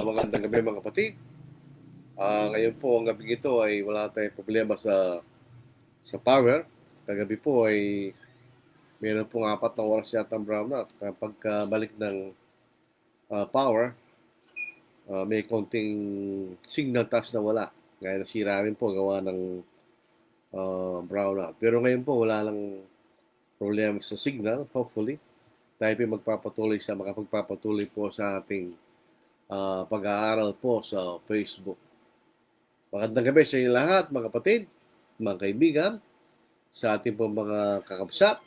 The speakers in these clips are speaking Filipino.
Magandang gabi mga kapatid. Ngayon po, ang gabi ito ay wala tayong problema sa power. Kagabi po ay meron pong 4 na oras yata ang brownout. Pagkabalik ng power, may konting signal task na wala. Kaya nasira rin po gawa ng brownout. Pero ngayon po, wala lang problema sa signal, hopefully. Tayo po makapagpapatuloy po sa ating pag-aaral po sa Facebook. Magandang gabi sa inyo lahat, mga kapatid, mga kaibigan, sa ating pong mga kakabsat,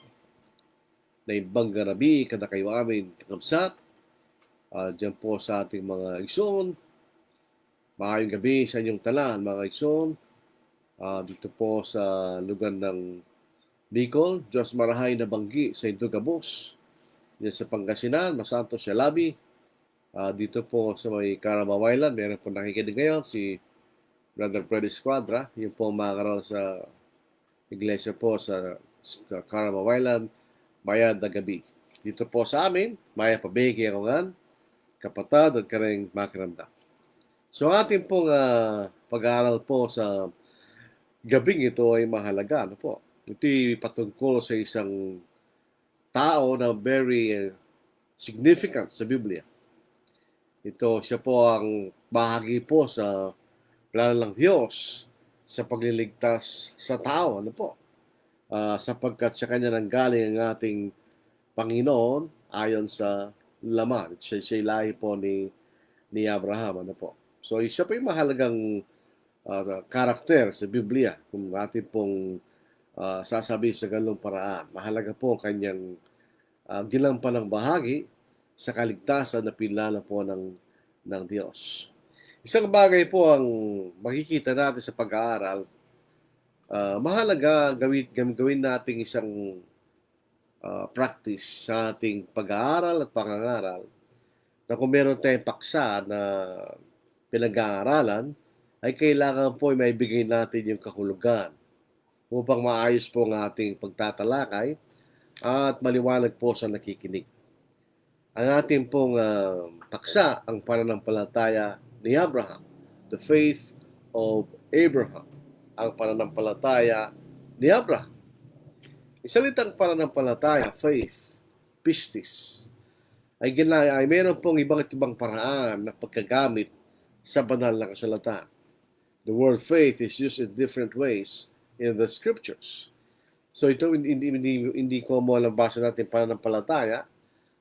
na ibang garabi, kada kayo amin kakabsat, dyan po sa ating mga igsoon. Maayong gabi sa inyong talan, mga igsoon, dito po sa lugar ng Bicol, Diyos marahay na banggi sa Intugabos, dyan sa Pangasinan, Masanto Sialabi, dito po sa may Carabao Island, meron po nakikinig ngayon si Brother Freddy Squadra, yung po makakaroon sa iglesia po sa Carabao Island, Maya da Gabi. Dito po sa amin, Maya Pabeki ako nga, kapatad at kareng makiramdam. So ating pong pag-aaral po sa gabing ito ay mahalaga. Ano po? Ito'y patungkol sa isang tao na very significant sa Biblia. Ito, siya po ang bahagi po sa plano ng Diyos sa pagliligtas sa tao. Ano po? Sapagkat sa kanya nanggaling ang ating Panginoon ayon sa laman. Siya lahi po ni Abraham. Ano po? So, siya po yung mahalagang karakter sa Biblia. Kung atin pong sasabi sa ganung paraan. Mahalaga po kanyang ginampalang bahagi sa kaligtasan na pinlano po ng Diyos. Isang bagay po ang makikita natin sa pag-aaral, mahalaga gawin natin isang practice sa ating pag-aaral at pangangaral na kung meron tayong paksa na pinag-aaralan, ay kailangan po may bigay natin yung kahulugan upang maayos po ang ating pagtatalakay at maliwanag po sa nakikinig. Ang ating pong paksa, ang pananampalataya ni Abraham, the faith of Abraham, ang pananampalataya ni Abraham. Isalitang pananampalataya, faith, pistis, ay meron pong ibang paraan na pagkagamit sa banal na kasulatan. The word faith is used in different ways in the scriptures. So ito, hindi ko mo alam basa natin pananampalataya,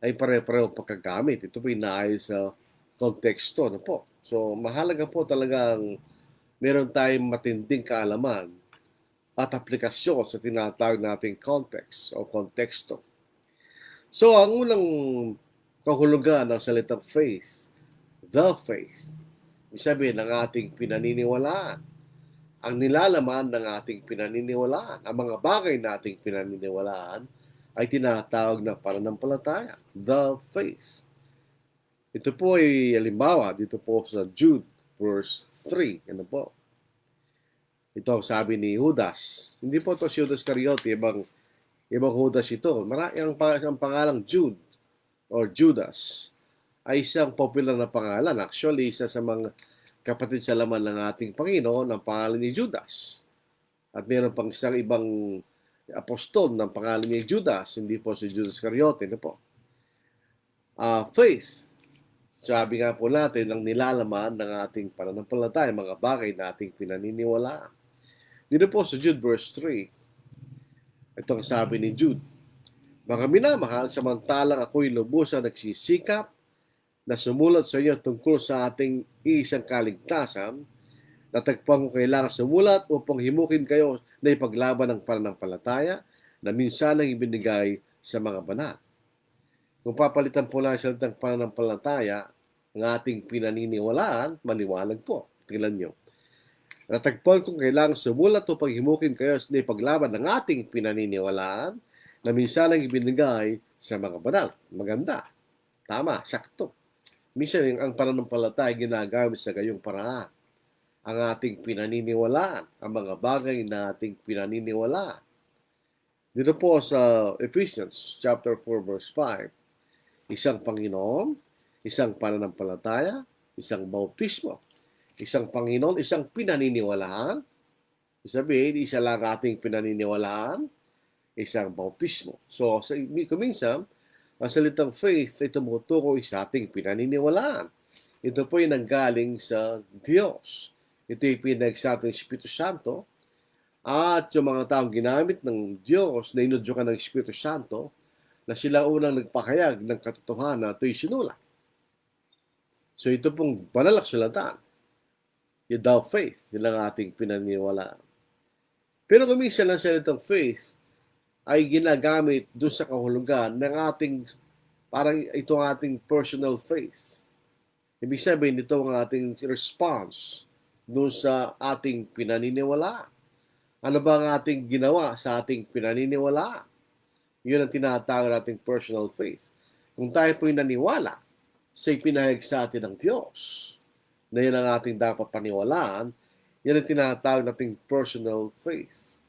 ay pare-pareho pagkagamit. Ito po inaayos sa konteksto. Ano po? So, mahalaga po talagang meron tayong matinding kaalaman at aplikasyon sa tinatawag nating context o konteksto. So, ang unang kahulugan ng salitang faith, the faith, sabihin ng ating pinaniniwalaan, ang nilalaman ng ating pinaniniwalaan, ang mga bagay na ating pinaniniwalaan, ay tinatawag na pananampalataya, the faith. Ito po ay halimbawa dito po sa Jude verse 3. Ano po? Ito ang sabi ni Judas. Hindi po ito si Judas Iscariote, ibang Judas ito. Ang pangalang Jude or Judas ay isang popular na pangalan. Actually, isa sa mga kapatid sa laman ng ating Panginoon ang pangalan ni Judas. At meron pang isang ibang apostol ng pangalan ni Judas, hindi po si Judas Iscariote. Ano po? Faith. Sabi nga po natin, ang nilalaman ng ating pananampalataya, mga bagay na ating pinaniniwalaan. Dito po sa Jude verse 3, ito ang sabi ni Jude, mga minamahal, samantalang ako'y lubusan nagsisikap na sumulat sa inyo tungkol sa ating isang kaligtasan, natagpuan ko kailangan sumulat upang himukin kayo na ipaglaban ng pananampalataya na minsan ang ibinigay sa mga banal. Kung papalitan po lang sa salitang pananampalataya, ang ating pinaniniwalaan, maliwanag po. Tingnan nyo. Natagpuan kong kailangan sumulat upang himukin kayo na ipaglaban ng ating pinaniniwalaan na minsan ang ibinigay sa mga banal. Maganda. Tama, sakto. Minsan ang pananampalataya ginagamit sa gayong paraan. Ang ating pinaniniwalaan, ang mga bagay na ating pinaniniwalaan. Dito po sa Ephesians chapter 4 verse 5, isang Panginoon, isang pananampalataya, isang bautismo, isang Panginoon, isang pinaniniwalaan. Sabihin, isa lang ating pinaniniwalaan, isang bautismo. So, kuminsan, ang salitang faith ay tumutukoy sa ating pinaniniwalaan. Ito po ay nanggaling sa Diyos. Ito ay pinag sa ating Espiritu Santo. At yung mga taong ginamit ng Diyos na inudyukan ng Espiritu Santo, na sila unang nagpakayag ng katotohanan na ito'y sinulat. So ito pong banal na sulatan, without faith, yun ang ating pinaniniwalaan. Pero kuminsan lang salitang faith ay ginagamit doon sa kahulugan ng ating, parang ito ang ating personal faith. Ibig sabihin, ito ang ating response doon sa ating pinaniniwalaan. Ano ba ang ating ginawa sa ating pinaniniwalaan? Yun ang tinatawag nating personal faith. Kung tayo po'y naniwala sa ipinahayag sa atin ng Diyos, na yun ang ating dapat paniwalaan, yan ang tinatawag nating personal faith.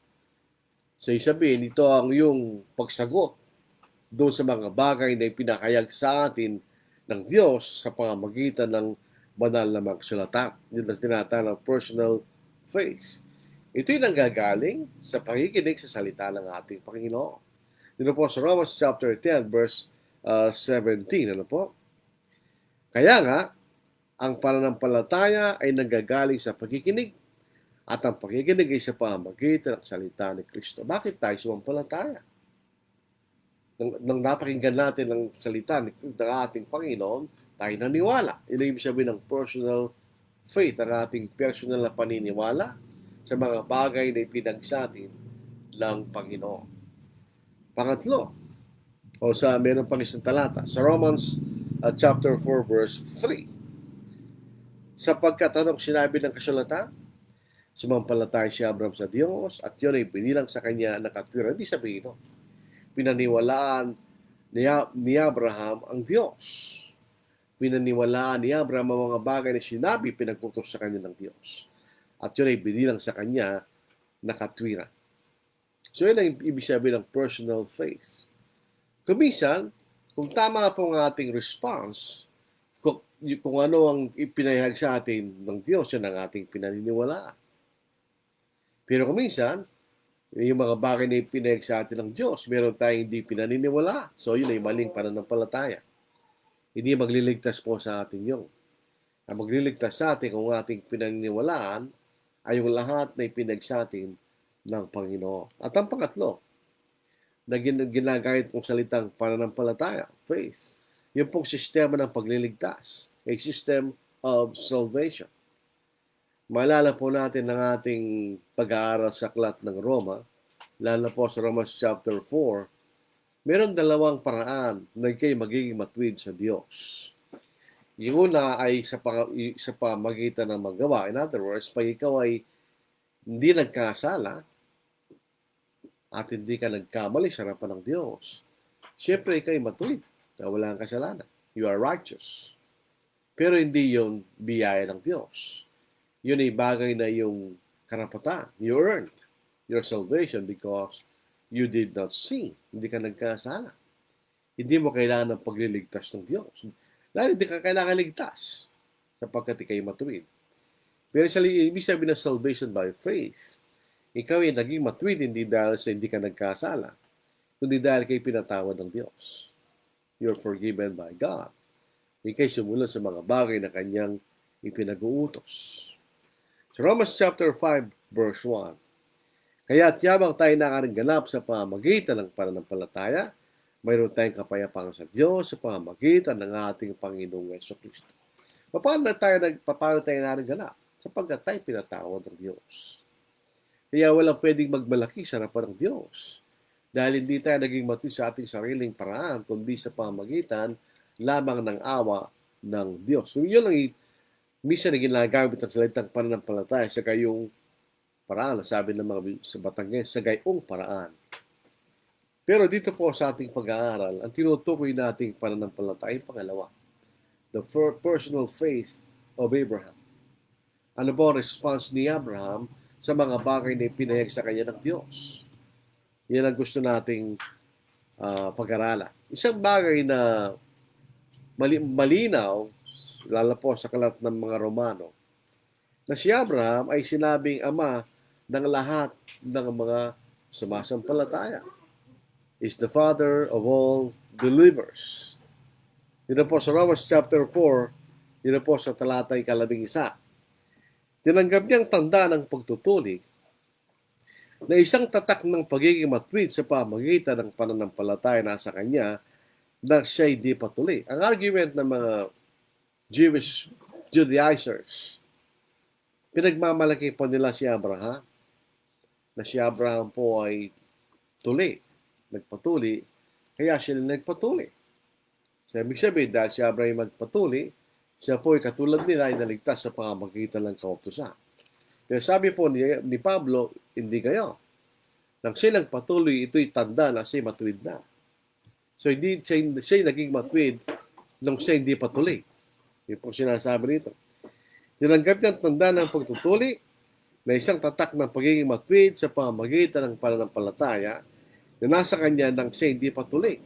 So, sabihin, ito ang yung pagsagot doon sa mga bagay na ipinahayag sa atin ng Diyos sa pamamagitan ng banal na mga kasulatan. Yun ang tinatawag ng personal faith. Ito'y nanggagaling sa pakikinig sa salita ng ating Panginoon. Dito po sa Romans chapter 10 verse 17. Ano po? Kaya nga, ang pananampalataya ay nanggagaling sa pagkikinig at ang pagkikinig ay sa pamamagitan ng salita ni Kristo. Bakit tayo sumampalataya? Nang napakinggan natin ang salita ng ating Panginoon, tayo naniwala. Yun ang ibig sabihin ng personal faith, ang ating personal na paniniwala sa mga bagay na ipinagsatin ng Panginoon. Pangatlo, o sa meron pang isang talata, sa Romans chapter 4 verse 3. Sapagkat anong sinabi ng kasulatan? Sumampalataya si Abraham sa Diyos at yun ay binilang sa kanya na katwiran. Ibig sabihin, pinaniwalaan ni Abraham ang Diyos. Pinaniwalaan ni Abraham ang mga bagay na sinabi, pinagkutos sa kanya ng Diyos. At yun ay binilang sa kanya na katwiran. So, yun ang ibig sabihin ng personal faith. Kuminsan, kung tama po ang ating response, kung ano ang ipinahayag sa atin ng Diyos, yan ang ating pinaniniwalaan. Pero kuminsan, yung mga bagay na ipinahayag sa atin ng Diyos, meron tayong hindi pinaniniwala. So, yun ay maling pananampalataya. Hindi magliligtas po sa atin yun. Ang magliligtas sa atin kung ating pinaniniwalaan ay yung lahat na ipinahayag sa atin ng Panginoon. At ang pangatlo, na ginagamit pong salitang pananampalataya, faith, yung pong sistema ng pagliligtas, a system of salvation. Maalala po natin ng ating pag-aaral sa aklat ng Roma, lalo po sa Romans chapter 4, meron dalawang paraan na kayo magiging matuwid sa Diyos. Yung una ay sa pamagitan ng magawa. In other words, pag ikaw ay hindi nagkasala, at hindi ka nagkamali sa harapan ng Diyos, siyempre ikay matuwid na wala kang kasalanan. You are righteous. Pero hindi yun biyaya ng Diyos. Yun ay bagay na yung karapatan. You earned your salvation because you did not sin. Hindi ka nagkasala. Hindi mo kailangan ng pagliligtas ng Diyos. Dahil hindi ka kailangan ligtas sapagkat ikay matuwid. Pero ibig sabihin ng salvation by faith, ikaw ay naging matuwid hindi dahil sa hindi ka nagkasala, kundi dahil kay pinatawad ng Diyos. You're forgiven by God. Ika'y sumunod sa mga bagay na kanyang ipinag-uutos. So Romans chapter 5 verse 1. Kaya't yabang tayo nakaganap sa pamamagitan ng pananampalataya, mayroon tayong kapayapaan sa Diyos sa pamamagitan ng ating Panginoong Jesucristo. Paano tayo nakaganap? Sapagkat tayo pinatawad ng Diyos. Kaya walang pwedeng magmalaki sa harapan ng Diyos. Dahil hindi tayo naging matuwid sa ating sariling paraan, kundi sa pamamagitan lamang ng awa ng Diyos. So yun lang minsan na ginagamit ang salitang pananampalataya sa gayong paraan. Sabi ng mga sa Batangas, sa gayong paraan. Pero dito po sa ating pag-aaral, ang tinutukoy nating pananampalataya ay pangalawa. The personal faith of Abraham. Ano ba ang response ni Abraham sa mga bagay na ipinahayag sa kanya ng Diyos? Yan ang gusto nating pag-aralan. Isang bagay na malinaw lalo po sa kalat ng mga Romano, na si Abraham ay sinabing ama ng lahat ng mga sumasampalataya. Is the father of all believers. Yun na po sa Romans chapter 4, yun na po sa talatay 11. Tinanggap niyang tanda ng pagtutuli na isang tatak ng pagiging matwid sa pamagitan ng pananampalataya na sa kanya na siya'y di patuloy. Ang argument ng mga Jewish Judaizers, pinagmamalaki po nila si Abraham, na si Abraham po ay nagpatuli, kaya sila nagpatuli. So, ibig sabihin, dahil si Abraham magpatuli, siya po ay katulad nila ay naligtas sa pamamagitan ng kautusan. Pero sabi po ni Pablo, hindi kayo. Nang siya nagpatuloy, ito'y tanda na siya matuwid na. So, hindi siya naging matuwid nung siya hindi patuloy. Yun po sinasabi rito. Tinanggap niya ang tanda ng pagtutuli na isang tatak ng pagiging matuwid sa pamamagitan ng pananampalataya na nasa kanya nang siya hindi patuloy.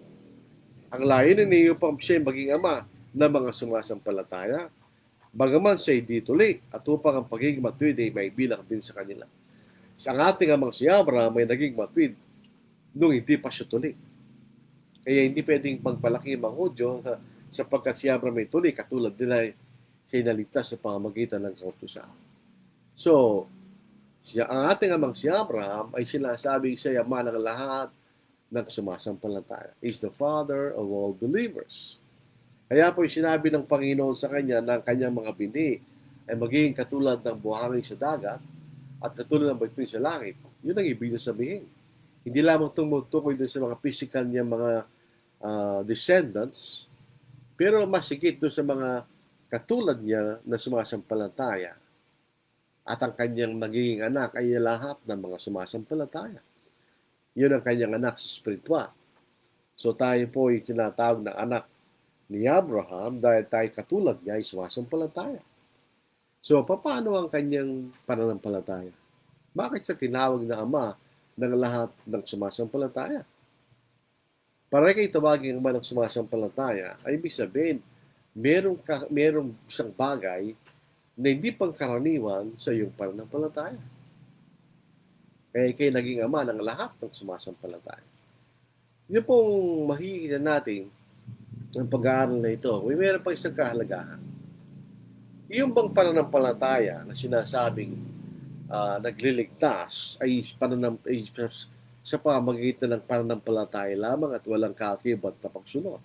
Ang layunin niyo upang siya maging ama ng mga sumasampalataya, bagaman siya hindi tuloy at upang ang pagiging matuwid ay may bilang din sa kanila. Ang ating amang si Abraham ay naging matuwid nung hindi pa siya tuloy. Kaya hindi pwedeng pagpalaki ang mga Hudyo sapagkat si Abraham ay tuloy katulad nila siya naligtas sa pamamagitan ng kautusan. So, ang ating amang si Abraham ay sinasabing siya ama ng lahat ng sumasampalataya. Is the father of all believers. Kaya po sinabi ng Panginoon sa kanya na ang kanyang mga binhi ay magiging katulad ng buhangin sa dagat at katulad ng bituin sa langit. Yun ang ibig sabihin. Hindi lamang tumutukoy doon sa mga physical niya mga descendants, pero mas higit doon sa mga katulad niya na sumasampalataya. At ang kanyang magiging anak ay lahat ng mga sumasampalataya. Yun ang kanyang anak sa spiritual. So tayo po ay tinatawag na anak ni Abraham dahil tayo katulad niya ay sumasampalataya. So paano ang kanyang pananampalataya? Bakit sa tinawag na ama ng lahat ng sumasampalataya? Para kayo tawagin ang ama ng sumasampalataya, ay ibig sabihin, merong isang bagay na hindi pangkaraniwan sa iyong pananampalataya. Kaya kayo naging ama ng lahat ng sumasampalataya. Yun pong makikita natin ang pag-aaral na ito. May meron pa isang kahalagahan. Yung bang pananampalataya na sinasabing nagliligtas ay sa pamagitan ng pananampalataya lamang at walang kaakibat na pagsunod.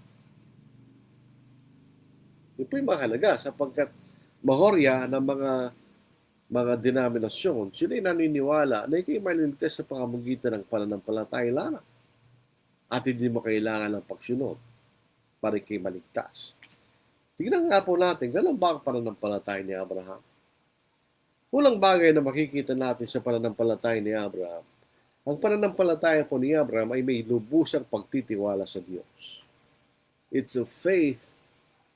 Yun po yung mahalaga sapagkat mahorya ng mga denominasyon, sila'y naniniwala na ikay maliligtas sa pamamagitan ng pananampalataya lamang at hindi mo kailangan ng pagsunod para ikay maligtas. Tingnan nga po natin, ganun ba ang pananampalataya ni Abraham? Unang bagay na makikita natin sa pananampalataya ni Abraham, ang pananampalataya po ni Abraham ay may lubusang pagtitiwala sa Diyos. It's a faith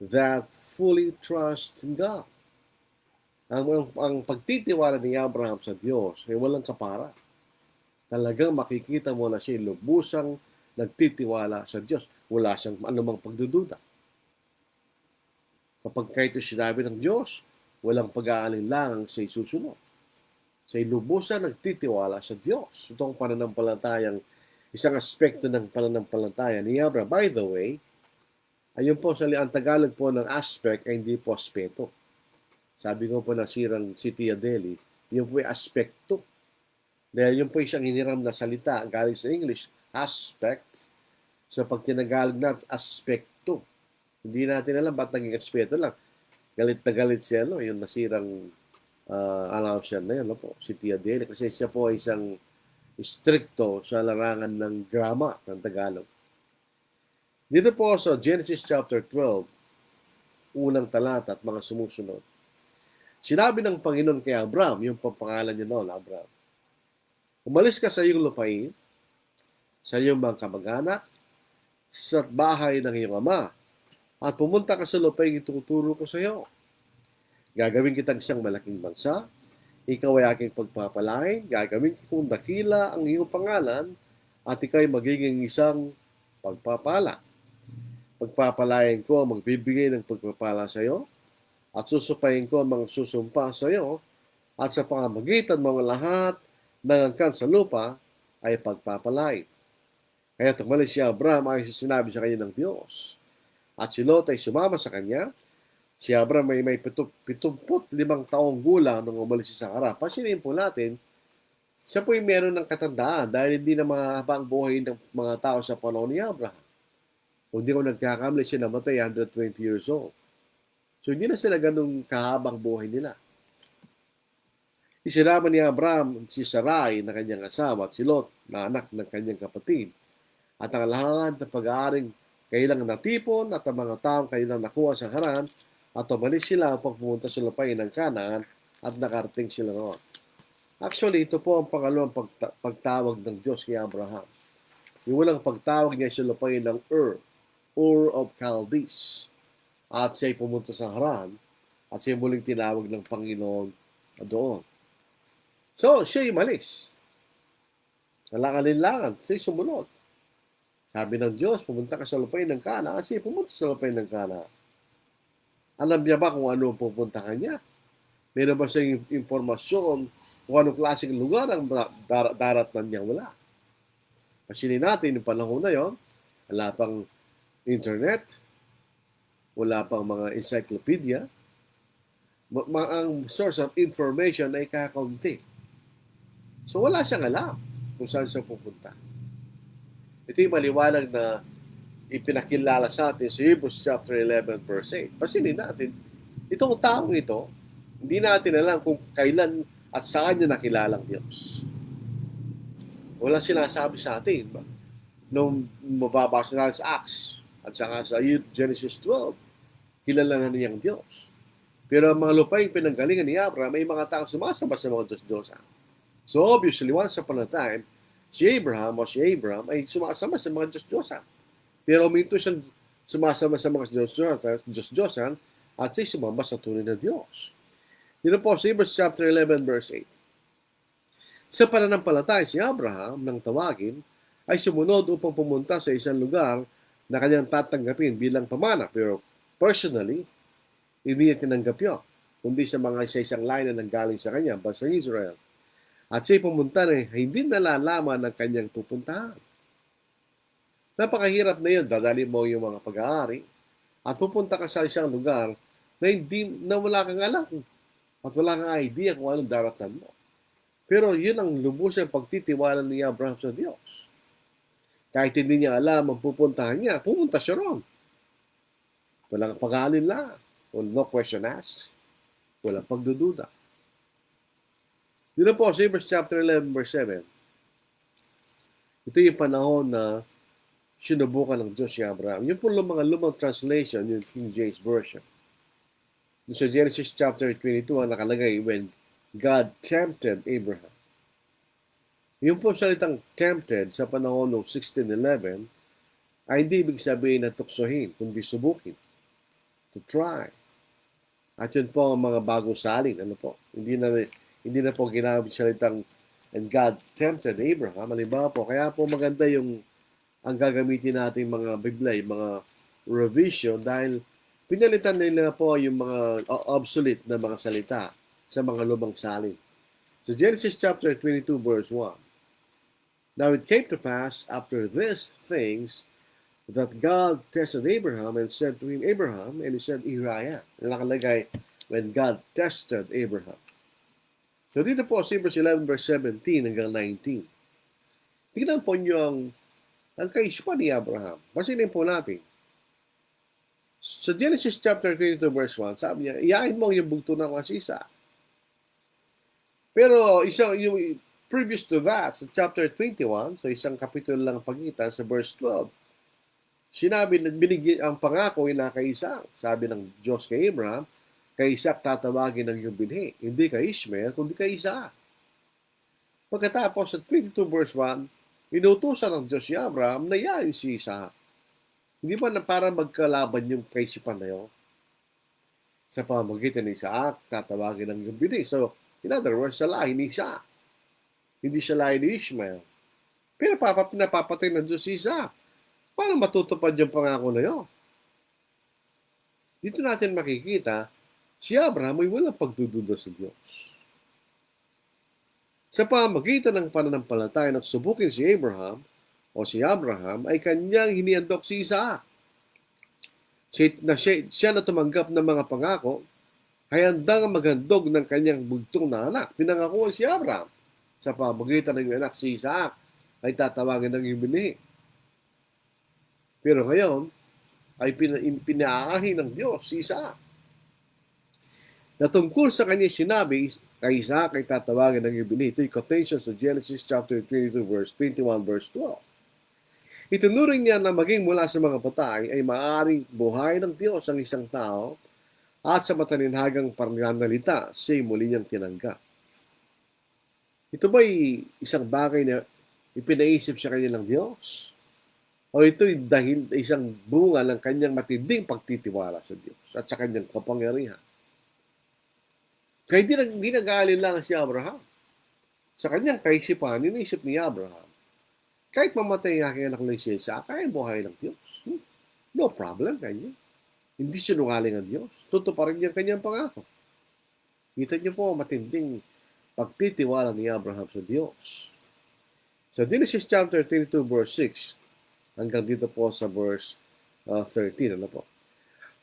that fully trusts in God. Ang pagtitiwala ni Abraham sa Diyos ay walang kapara. Talagang makikita mo na siya lubusang nagtitiwala sa Diyos. Wala siyang anumang pagdududa. Kapag kayo sinabi ng Diyos, walang pag-aalinlangang siya'y susunod. Siya'y lubusan nagtitiwala sa Diyos. Ito ang pananampalatayang isang aspekto ng pananampalataya ni Abraham. By the way, ayun po ang Tagalog po ng aspect ay hindi po aspeto. Sabi ko po nasirang si Tia Deli, yun po ay aspekto. Dahil yun po isang hiniram na salita galing sa English, aspect. So pag tinagalog natin, aspekto. Hindi natin alam ba't naging aspeto lang. Galit na galit siya, no? Yung nasirang announcer na yun, no po, si Tia Deli. Kasi siya po ay isang stricto sa larangan ng grama ng Tagalog. Dito po sa Genesis chapter 12, unang talata at mga sumusunod. Sinabi ng Panginoon kay Abraham, yung pangalan niya noon, Abraham, umalis ka sa iyong lupain, sa iyong mga kamag-anak, sa bahay ng iyong ama, at pumunta ka sa lupain ituturo ko sa iyo. Gagawin kitang isang malaking bansa, ikaw ay aking pagpapalain, gagawin kong dakila ang iyong pangalan, at ikaw ay magiging isang pagpapala. Pagpapalain ko ang magbibigay ng pagpapala sa iyo, at susupayin ko ang mga susumpa sa iyo, at sa pamamagitan mga lahat ng angkan sa lupa ay pagpapalain. Kaya tumalis si Abraham ayon sa sinabi sa kanya ng Diyos. At si Lot ay sumama sa kanya. Si Abraham ay may 75 taong gulang nung umalis sa harap. Pasinin po natin, siya po ay meron ng katandaan dahil hindi na mahaba ang buhay ng mga tao sa panahon ni Abraham. Kung di ko nagkakamali, siya namatay 120 years old. So hindi na sila ganun kahabang buhay nila. Isinama ni Abraham si Sarai na kanyang asawa at si Lot na anak ng kanyang kapatid. At ang lahat ng pag-aaring kailang natipon at ang mga taong kailang nakuha sa Haran at umalis sila upang pumunta sa lupain ng Kanaan at nakarating sila roon. Actually, ito po ang pangalawang pagtawag ng Diyos kay Abraham. Yung walang pagtawag niya sa lupain ng Ur of Chaldees. At siya'y pumunta sa Haran at siya'y muling tinawag ng Panginoon doon. So, siya'y malis. Nalangalinlangan, siya'y sumunod. Sabi ng Diyos, pumunta ka sa lupain ng Kanaan, siya'y pumunta sa lupain ng Kanaan. Alam niya ba kung ano ang pupuntahan niya? Meron ba siyang impormasyon kung anong klaseng lugar ang daratnan niya? Wala. Pasinin natin yung panahon na yon, wala pang internet, wala pang mga encyclopedia, ang source of information ay kakaunti. So wala siyang alam kung saan siya pupunta. Ito yung maliwanag na ipinakilala sa atin sa Hebrews chapter 11 verse 8. Pasinin natin, itong taong ito, hindi natin alam kung kailan at saan niya nakilalang Diyos. Wala sinasabi sa atin. Nung mababasa natin sa Acts at saka sa Genesis 12, kilala na niyang Diyos. Pero ang mga lupaing pinanggalingan ni Abraham, may mga taong sumasamba sa mga Diyos-Diyosan. So obviously, once upon a time, si Abraham ay sumasamba sa mga Diyos-Diyosan. Pero minto siyang sumasama sa mga Diyos-Diyosan at siya'y sumamba sa tunay na Diyos. Dito po sa Hebrews chapter 11 verse 8. Sa pananampalataya si Abraham nang tawagin ay sumunod upang pumunta sa isang lugar na kanyang tatanggapin bilang pamana. Pero personally, hindi niya tinanggap yun. Kundi sa isang lahi na nanggaling sa kanya, bansang Israel. At siya'y pumunta na hindi nalalaman ang kanyang pupuntahan. Napakahirap na yun. Dadali mo yung mga pag-aari at pupunta ka sa isang lugar na wala kang alam at wala kang idea kung anong daratan mo. Pero yun ang lubusang pagtitiwala ni Abraham sa Diyos. Kahit hindi niya alam ang pupuntahan niya, pumunta siya ron. Walang pag-aalala. No question asked. Walang pagdududa. Dito po sa Hebrews chapter 11 verse 7. Ito yung panahon na sinubukan ng Diyos si Abraham. Yung po mga lumang translation, yung King James Version. Sa Genesis chapter 22, ang nakalagay, when God tempted Abraham. Yung po salitang tempted sa panahon ng 1611 ay hindi ibig sabihin na tuksohin, kundi subukin. To try. At yun po ang mga bagong salin. Ano po? Hindi na po ginamit salitang and God tempted Abraham. Halimbawa po, kaya po maganda yung ang gagamitin natin mga Biblia, mga revision dahil pinalitan nila po yung mga obsolete na mga salita sa mga lumang salin. So Genesis chapter 22 verse 1. Now it came to pass after these things that God tested Abraham and said to him, Abraham, and he said, Here I am. Nakalagay, when God tested Abraham. So dito po sa Hebrews 11 verse 17 hanggang 19. Tingnan po niyo ang kaisipan ni Abraham. Pasinin po natin. Sa Genesis chapter 22 verse 1, sabi niya, iyain mo yung bugto ng masisa. Pero yung previous to that, sa chapter 21, so isang kapitulo lang pagitan sa verse 12, sinabi na binigyan ang pangako na kay Isaac. Sabi ng Diyos kay Abraham, kay Isaac tatawagin ng iyong binhi. Hindi kay Ishmael, kundi kay Isaac. Pagkatapos sa 22 verse 1, inutusan ng Diyos si Abraham na yain si Isaac. Hindi ba na parang magkalaban yung kaisipan na yun? Sa pamamagitan ni Isaac, tatawagin ng iyong binhi. So, in other words, sa lahi ni Isaac. Hindi siya lahi ni Ishmael. Pero napapatay ng Diyos si Isaac. Paano matutupad yung pangako na yun? Dito natin makikita Si Abraham ay walang pagdududa sa Diyos. Sa pamagitan ng pananampalataya at subukin si Abraham o si Abraham ay kanyang hiniandok si Isaac. Siya na tumanggap ng mga pangako ay handang maghandog ng kanyang bugtong na anak. Pinangakuan si Abraham sa pamagitan ng anak si Isaac ay tatawagin ng ibinihi. Pero ngayon ay pinaahi ng Diyos si Isaac. Na tungkol sa kanya sinabi kay Isaac ay tatawagin ng ibinihi. Ito'y quotation sa Genesis chapter 22 verse 21 verse 12. Itinuring niya na maging mula sa mga patay ay maaaring buhay ng Diyos ang isang tao at sa matalinhagang pananalita siya'y muli niyang tinanggap. Ito ba'y isang bagay na ipinaisip sa kanya ng Diyos? O ito'y dahil isang bunga ng kanyang matinding pagtitiwala sa Diyos at sa kanyang kapangyarihan? Kaya di nag-aalala si Abraham. Sa kanyang kaisipan, inisip ni Abraham, kahit mamatay ang aking anak na si Isaac, kaya buhay ng Diyos. No problem kanya. Hindi sinungaling ang Diyos. Totoo pa rin yung kanyang pangako. Kita niyo po matinding pagtitiwala ni Abraham sa Diyos. Sa Genesis chapter 32 verse 6 hanggang dito po sa verse 13. Ano po?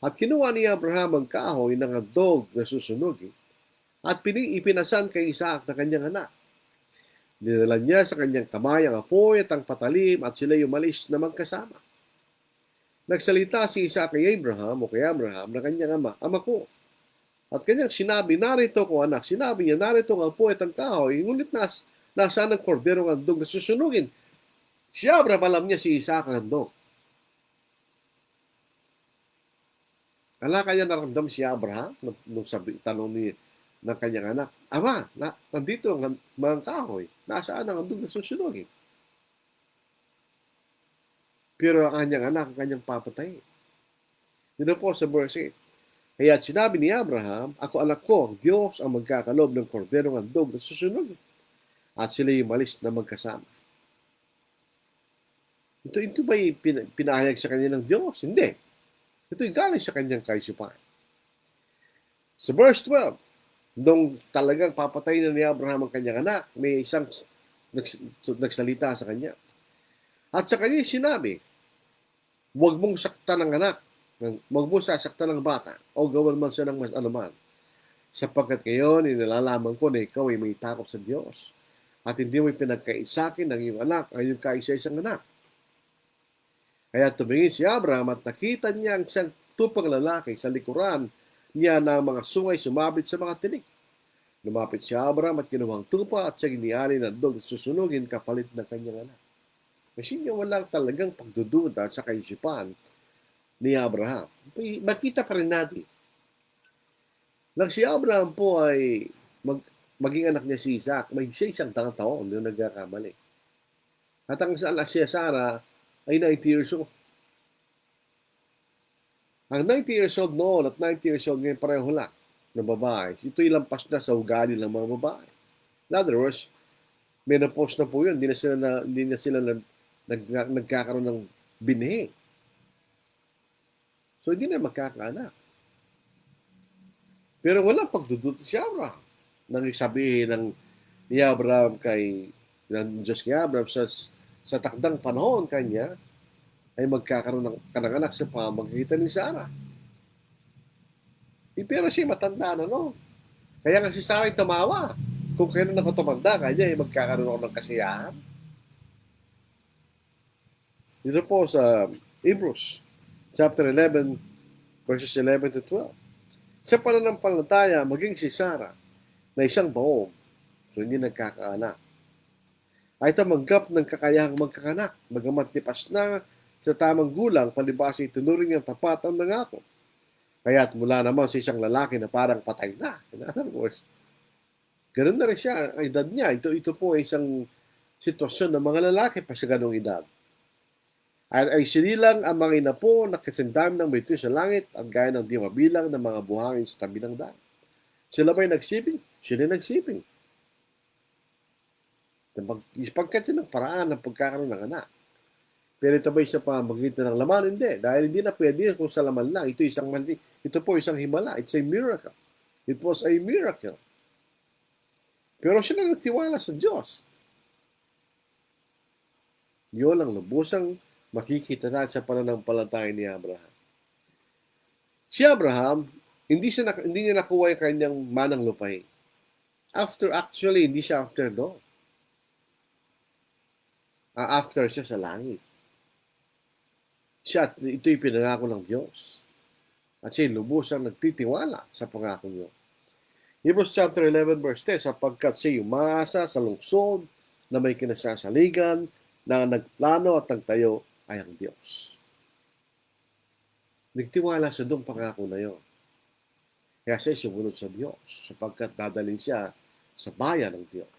At kinuha ni Abraham ang kahoy ng handog na susunugin at ipinasan kay Isaac na kanyang anak. Dinala niya sa kanyang kamay ang apoy at ang patalim at sila'y umalis na magkasama. Nagsalita si Isaac kay Abraham o kay Abraham na kanyang ama ko. At kanyang sinabi, narito ko anak. Sinabi niya, narito ang apoy at ang kahoy. Ngunit nasaan ang korderong handog na susunugin? Si Abraham alam niya si Isaac ang handog. Ala kaya naramdam si Abraham nung tanong ni ng kanyang anak, Ama, nandito ang mga kahoy. Nasaan ang handog na susunugin? Pero ang kanyang anak, ang kanyang papatayin. Dito po sa verse 8. Kaya sinabi ni Abraham, ako anak ko, ang Diyos ang magkakalob ng korderong handog na susunugin. At sila'y umalis na magkasama. Ito ba'y pinahayag sa kanya ng Diyos? Hindi. Ito'y galing sa kanyang kaisipan. Sa verse 12, nung talagang papatayin na ni Abraham ang kanyang anak, may isang nagsalita sa kanya. At sa kanya sinabi, huwag mong saktan ng anak, huwag mong sasaktan ng bata, o gawan man siya ng mas anuman. Sapagkat ngayon, inilalaman ko na ikaw ay may takot sa Diyos. At hindi mo pinagkaisakin ng iyong anak ay yung kaisa-isang anak. Kaya tumingin si Abraham at nakita niya ang isang tupang lalaki sa likuran niya na mga sungay sumabit sa mga tinik. Lumapit si Abraham at kinuhang tupa at siya giniali ng handog susunugin kapalit ng kanyang anak. Kasi niya walang talagang pagdududa sa kaisipan ni Abraham. Makita pa rin natin. Nang si Abraham po ay maging anak niya si Isaac, may isang taon yung nagkakamali. At ang si Sarah ay 90 years old. Ang 90 years old noon at 90 years old ngayon pareho lang ng babae. Ito'y lampas na sa ugali ng mga babae. In other words, menopause na po yun. Hindi na sila nagkakaroon ng binhi. So, hindi na magkakaanak. Pero walang pagdududa si Abraham. Nang sabihin ni Abraham ng Diyos kay Abraham sa takdang panahon kanya, ay magkakaroon ng anak sa pamamagitan ni Sarah. Pero siya matanda na, no? Kaya nga si Sarah ay tumawa. Kung kailan ako tumanda, kanya ay magkakaroon ako ng kasiyahan. Dito po sa Hebrews, chapter 11, verses 11 to 12. Sa pananampalataya, maging si Sarah, na isang baog, so hindi nagkakaanak, ay tamanggap ng kakayahang magkakanak, bagamat lipas na sa tamang gulang, palibasa itunuring niyang tapat ang nangako. Kaya't mula naman sa isang lalaki na parang patay na. In other words, ganun na rin siya, ang edad niya. Ito po ay isang sitwasyon ng mga lalaki pa sa ganung edad. Ay sinilang ang mga inapo na kasindam ng bituin sa langit at gaya ng di mabilang ng mga buhangin sa tabi ng daan. Sila ba'y nagsiping? Sila nagsiping. Pagkat yun ang paraan ng pagkakaroon ng anak. Pero ito ba sa pamagitan ng laman? Hindi. Dahil hindi na pwede kung sa laman lang. Ito po isang himala. It's a miracle. It was a miracle. Pero siya na nagtiwala sa Diyos. Yun ang lubusang makikita natin sa pananampalataya ni Abraham. Si Abraham, hindi niya nakuha yung kanyang manang lupain. Hindi siya after doon. After siya sa langit. Ito'y pinangako ng Diyos. At siya lubusang nagtitiwala sa pangako niyo. Hebrews chapter 11 verse 10, sapagkat siya umasa sa lungsod na may kinasasaligan, na nagplano at nagtayo ay ang Diyos. Nagtiwala sa doong pangako na yun. Kaya siya sumunod sa Diyos, sapagkat dadalhin siya sa bayan ng Diyos.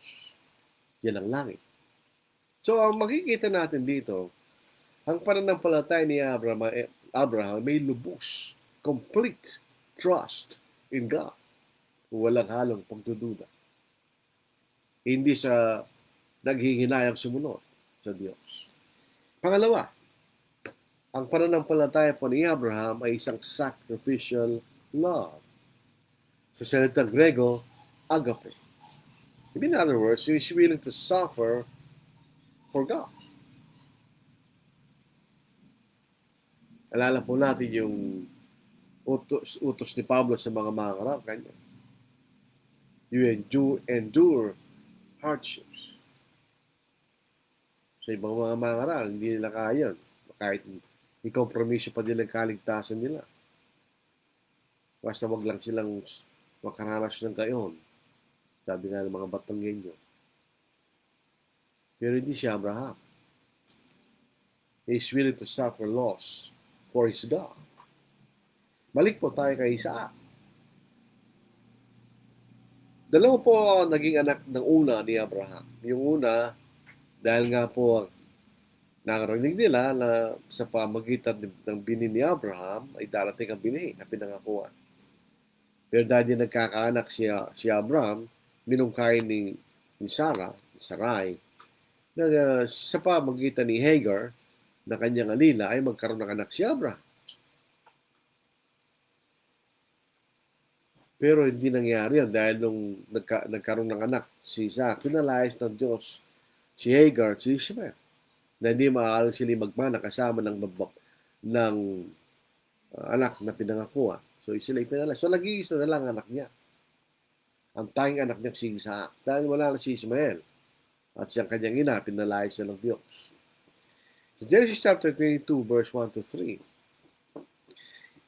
Yan ang langit. So, ang makikita natin dito, ang pananampalataya ni Abraham may lubos, complete trust in God. Walang halong pagdududa. Hindi sa naghihinayang sumunod sa Diyos. Pangalawa, ang pananampalataya po ni Abraham ay isang sacrificial love. Sa salitang Grego, agape. In other words, he is willing to suffer for God. Alala po natin yung utos ni Pablo sa mga mangarap kanya. You endure hardships. Sa ibang mga mangaral, hindi nila kaya. Kahit i-compromise pa din ang kaligtasan nila. Basta wag lang silang makaranas ng gayon. Sabi nga ng mga Batanggenyo. Pero hindi si Abraham. He is willing to suffer loss for his God. Balik po tayo kay Isaac. Dalawa po naging anak ng una ni Abraham. Yung una, dahil nga po nakarinig nila na sa pamagitan ng bini ni Abraham ay darating ang bini na pinangakuan. Pero dahil din nagkakaanak si Abraham, minungkain ni Sarai, na sa pamagitan ni Hagar na kanyang alila ay magkaroon ng anak si Abraham. Pero hindi nangyari yan dahil nung nagkaroon ng anak si Isaac, pinalayas ng Diyos si Hagar at si Ishmael na hindi maaaring sila magmana kasama ng anak na pinangakuha. So sila ipinalayas. So nag-iisa na lang anak niya. Ang tanging anak niya si Isaac. Dahil wala na si Ishmael at siyang kanyang ina, pinalayas siya ng Diyos. So Genesis chapter 22 verse 1 to 3.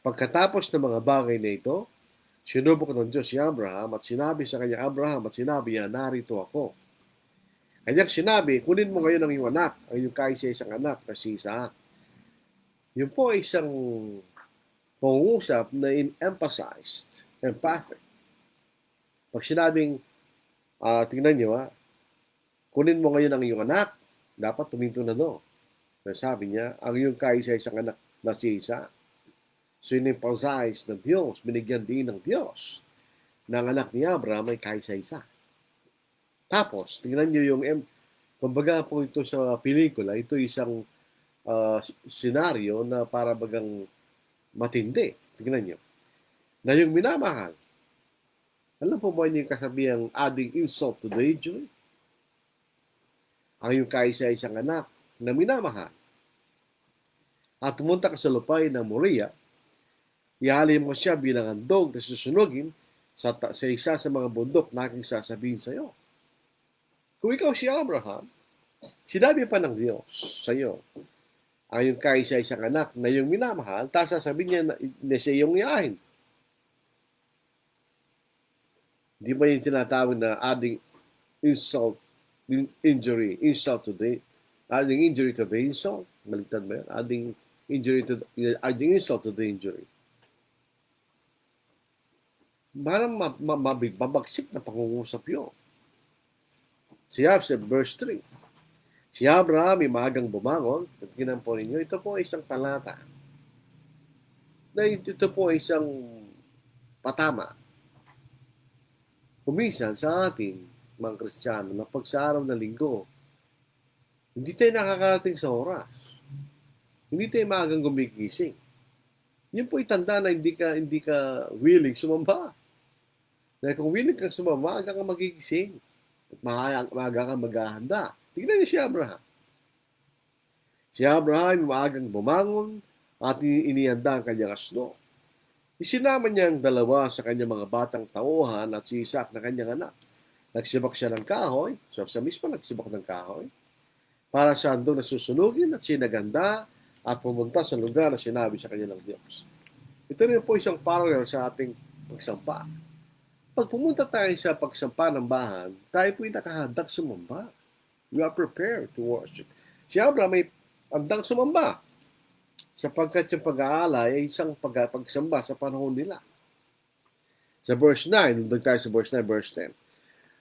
Pagkatapos ng mga bagay na ito, sinubok ng Diyos si Abraham at sinabi sa kanya, Abraham, at sinabi niya, narito ako. Kanyang sinabi, kunin mo ngayon ang iyong anak, ang iyong kaisa-isang anak na si Isaac. Yun po ay isang pangungusap na emphasized, empathic. Pag sinabing, tingnan nyo kunin mo ngayon ang iyong anak, dapat tuminto na doon. Sabi niya, ang iyong kaisa-isang anak na si Isaac. So, in-emphasize ng Diyos, binigyan din ng Diyos na ang anak ni Abraham ay kaisa-isa. Tapos, tingnan nyo yung, kumbaga po ito sa pelikula, ito isang senaryo na para bagang matindi. Tingnan nyo. Na yung minamahal, alam po ba niyo yung kasabihang adding insult to the injury? Ang yung kaisa-isang anak na minamahal. At pumunta ka sa lupay ng Moriah, ihali mo siya bilang handog na susunugin sa isa sa mga bundok na aking sasabihin sa iyo. Kung ikaw si Abraham, sinabi pa ng Diyos sa iyo, ang iyong kaisa-isang anak na iyong minamahal, tapos sasabihin niya na siya iyong iyahin. Di ba yung tinatawag na adding insult to the insult? Maligtad ba yun? Adding insult to the injury. Parang mabagsik na pangungusap yun. Siya sa verse 3. Si Abraham ay maagang bumangon. Tingnan po ninyo, ito po ay isang talata. Ito po ay isang patama. Kuminsan sa ating mga Kristiyano na pag sa araw na linggo, hindi tayo nakakarating sa oras. Hindi tayo maagang gumigising. Yun po itanda na hindi ka willing sumamba. Dahil kung willing kang sumama, maaga kang magigising. At maaga kang maghahanda. Tignan niyo si Abraham. Si Abraham maagang bumangon at inihanda ang kanyang asno. Isinama niya ang dalawa sa kanyang mga batang tauhan at si Isaac na kanyang anak. Nagsibak siya ng kahoy, so siya mismo nagsibak ng kahoy, para saan doon nasusunugin at sinaganda at pumunta sa lugar na sinabi sa kanya ng Diyos. Ito rin po isang parallel sa ating pagsampa. Pag pumunta tayo sa pagsampa ng bahan, tayo po'y nakahandang sumamba. We are prepared to worship. Si Abraham may handang sumamba sapagkat yung pag-aalay ay isang pagsamba sa panahon nila. Sa verse 9, lundag tayo sa verse 9, verse 10.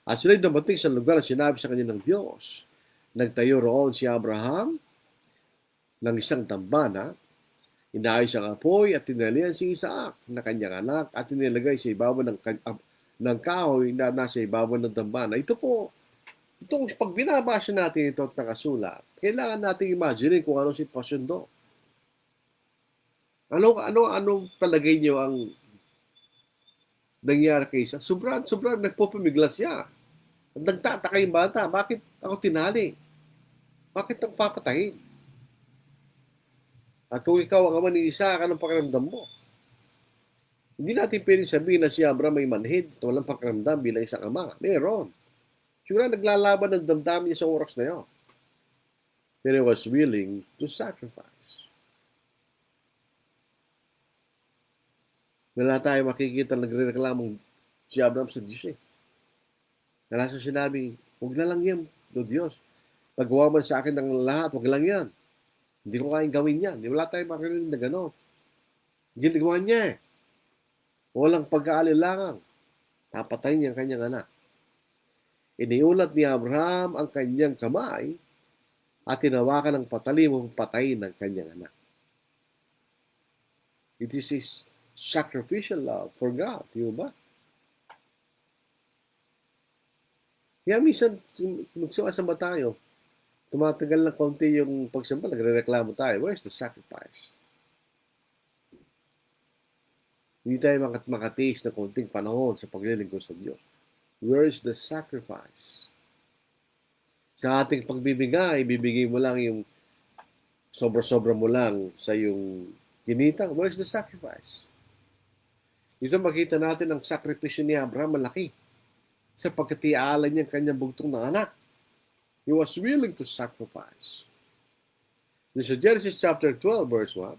At sila'y dumating sa lugar na sinabi sa kanya ng Diyos. Nagtayo roon si Abraham ng isang dambana, inayos ang apoy at tinalian si Isaac na kanyang anak at tinilagay sa ibabaw ng kahoy na nasa ibabaw ng dambana. Ito po, itong pag binabasa natin ito at nakasulat, kailangan natin imagine kung anong sitwasyon doon. Anong palagay niyo ang nangyari kay Isaac? Sobrang nagpupumiglas siya. Nagtataka yung bata, bakit ako tinali? Bakit ang papatayin? At kung ikaw ang ama ni Isaac, anong pakiramdam mo? Hindi natin pwedeng sabihin na si Abraham may manhid at walang pakiramdam bilang isang ama. Meron. Siguro naglalaban ng damdamin niya sa oras na yun. Pero he was willing to sacrifice. Wala tayo makikita nagre-reklamong si Abraham sa Diyos eh. Wala sa sinabi, huwag na lang yan, do Diyos. Pagawa man sa akin ng lahat, huwag lang yan. Hindi ko kayang gawin yan. Wala tayong makirinig na gano'n. Ginagawa niya eh. Walang pag-aalilangang. Papatayin niya ang kanyang anak. Iniulat ni Abraham ang kanyang kamay at tinawakan ng patalimong patayin ng kanyang anak. It is his sacrificial love for God. Di ba? Kaya minsan, magsuasamba tayo, tumatagal ng konti yung pagsamba, nagre-reklamo tayo. Where's the sacrifice? Hindi tayo makatiis na konting panahon sa paglilingkod sa Diyos. Where is the sacrifice? Sa ating pagbibigay, ibibigay mo lang yung sobra-sobra mo lang sa yung ginitang. Where is the sacrifice? Dito makita natin ang sakripisyo ni Abraham malaki. Sapagkat iaalan niya ang kanyang bugtong na anak. He was willing to sacrifice. Sa Genesis chapter 12, verse 1,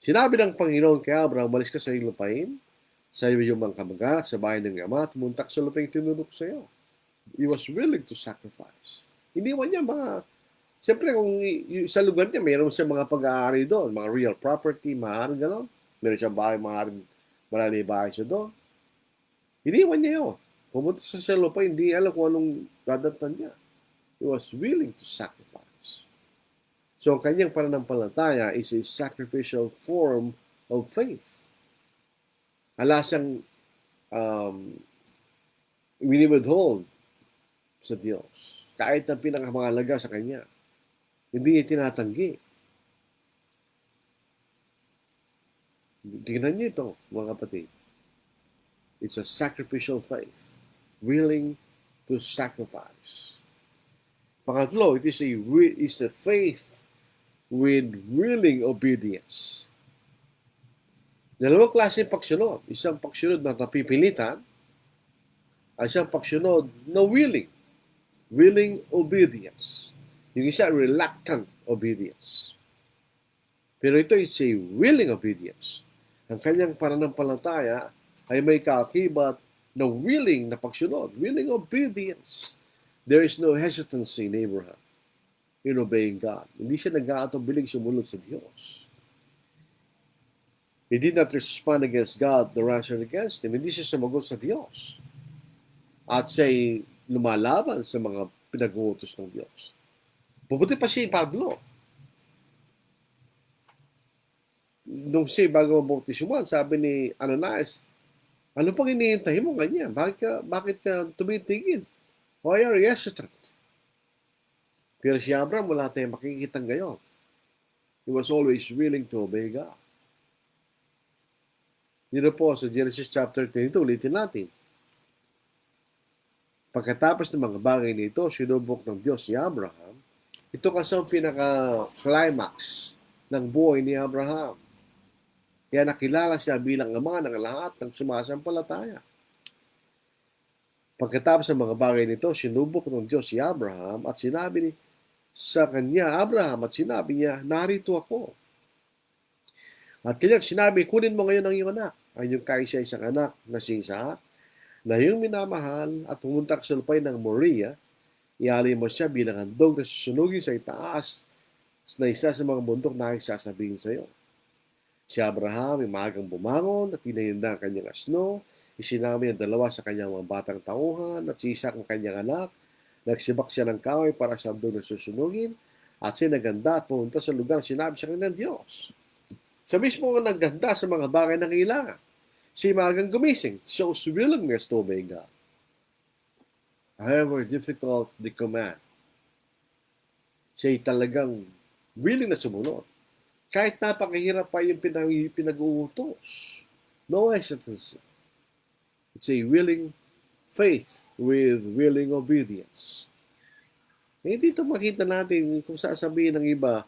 sinabi ng Panginoon kay Abraham, umalis ka sa iyong lupain, sa iyong mga kamag-anak, sa bahay ng ama, at muntak sa lupain tinunok sa iyo. He was willing to sacrifice. Iniwan niya siyempre kung sa lugar niya, mayroon siya mga pag-aari doon, mga real property, maaaring gano'n. Meron siya bahay, maaaring marami bahay siya doon. Iniwan niya yun. Pumunta sa lupain, hindi alam kung anong dadatan niya. He was willing to sacrifice. So, ang kanyang pananampalataya is a sacrificial form of faith. Ala siyang withhold sa Diyos. Kahit ang pinakamahalaga sa kanya. Hindi niya tinatanggi. Tingnan niyo ito, mga kapatid. It's a sacrificial faith. Willing to sacrifice. Pangatlo, it is a faith with willing obedience. Dalawang klase pagsunod. Isang pagsunod na napipilitan at isang pagsunod na willing. Willing obedience. Yung isa, reluctant obedience. Pero ito is a willing obedience. Ang kanyang pananampalataya ay may kaakibat na willing na pagsunod. Willing obedience. There is no hesitancy in Abraham in obeying God. Hindi siya nag-aatubiling sumunod sa Diyos. He did not respond against God, nor answer against Him. Hindi siya sumagot sa Diyos. At siya'y lumalaban sa mga pinag-uutos ng Diyos. Puputi pa si Pablo. Nung siya bago mabautismuhan, sabi ni Ananias, ano pang hinihintay mo ganyan? Bakit ka tumitigil? Why are you hesitant? Pero si Abraham, wala tayong makikitang gayon. He was always willing to obey God. Dito po sa Genesis chapter 22, ulitin natin. Pagkatapos ng mga bagay nito, sinubok ng Diyos si Abraham. Ito kasi ang pinaka-climax ng buhay ni Abraham. Kaya nakilala siya bilang ama ng lahat ng sumasampalataya. Pagkatapos ng mga bagay nito, sinubok ng Diyos si Abraham at sinabi sa kanya, Abraham, at sinabi niya, narito ako. At kanyang sinabi, kunin mo ngayon ang iyong anak, ang iyong kaisa-isang anak na si Isaac, na iyong minamahal at pumunta sa lupay ng Moriah, ialay mo siya bilang handog na susunugin sa itaas na isa sa mga bundok na aking sasabihin sa iyo. Si Abraham ay maagang bumangon at tinayunda ang kanyang asno, isinama niya dalawa sa kanyang mga batang tauhan at si Isaac ang kanyang anak. Nagsibak siya ng kahoy para sa handog na susunugin at siya naganda at pumunta sa lugar na sinabi sa kanyang Diyos. Sa mismo ang nagganda sa mga bagay na kailangan. Si maagang gumising, shows willingness to obey God. However difficult the command, siya talagang willing na sumunod. Kahit napakahirap pa yung pinag-uutos. No hesitancy. It's a willing faith with willing obedience. Eh, dito makita natin kung sasabihin ng iba,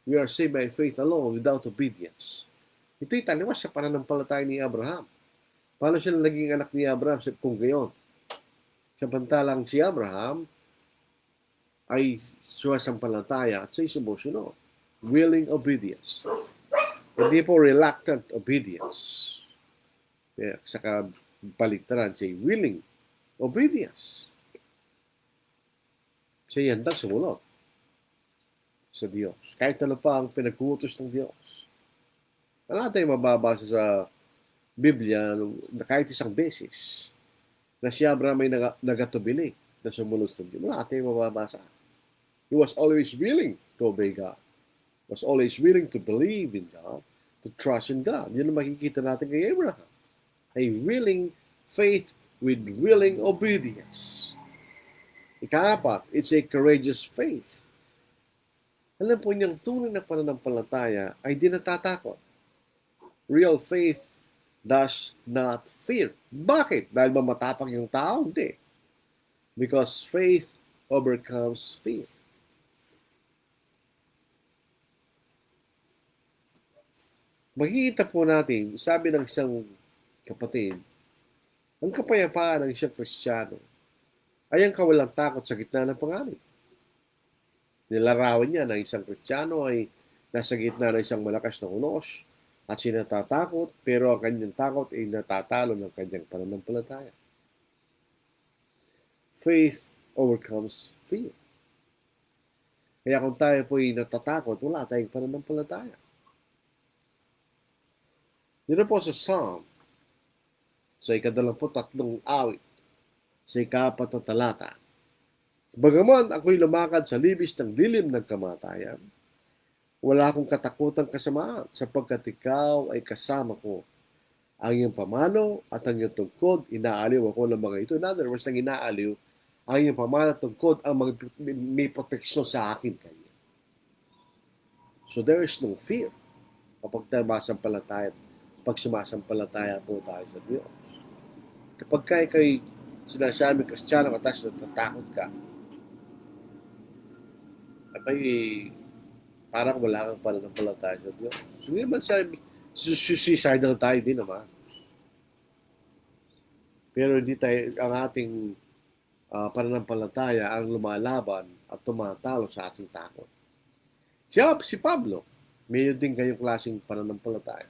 we are saved by faith alone without obedience. Ito'y taliwas sa pananampalataya ni Abraham. Paano siya naging anak ni Abraham kung gayon? Samantalang si Abraham ay sumasampalataya at siya'y sumusunod. Willing obedience. Hindi po reluctant obedience. Yeah, saka baliktaran siya willing obedience. Siya handang sumunod sa Diyos. Kahit ano pa ang pinag-uutos ng Diyos. Wala tayong mababasa sa Biblia na kahit isang beses na si Abraham ay nagatubili na sumunod sa Diyos. Wala tayong mababasa. He was always willing to obey God. Was always willing to believe in God, to trust in God. Yun ang makikita natin kay Abraham. A willing faith with willing obedience. Ikaapat, it's a courageous faith. Alam po niyang tunay na pananampalataya ay di natatakot. Real faith does not fear. Bakit? Dahil ba matapang yung tao? Hindi. Because faith overcomes fear. Makikita po natin, sabi ng isang kapatid, ang kapayapaan ng isang Kristiyano ay ang kawalang takot sa gitna ng panganib. Nilarawan niya na isang Kristiyano ay nasa gitna ng isang malakas na unos at siya natatakot, pero ang kanyang takot ay natatalo ng kanyang pananampalataya. Faith overcomes fear. Kaya kung tayo po ay natatakot, wala tayong pananampalataya. Dito po sa Psalm, sa 23 awit, sa 4 na talata. Bagaman ako'y lumakad sa libis ng lilim ng kamatayan, wala akong katakutang kasamaan sapagkat ikaw ay kasama ko. Ang iyong pamano at ang iyong tungkod, inaaliw ako ng mga ito. In other words, nang inaaliw, ang iyong pamano at tungkod ang may proteksyon sa akin kanya. So there is no fear kapag masampalataya, pag sumasampalataya po tayo sa Diyos. Kapag kay sinasabi Kristiyano at natatakot ka, abay, parang wala kang pananampalataya sa Diyos. So, hindi naman sabi, suicidal tayo din naman. Pero hindi tayo, ang ating pananampalataya ang lumalaban at tumatalo sa ating takot. Si Pablo, mayroon din kayong klaseng pananampalataya.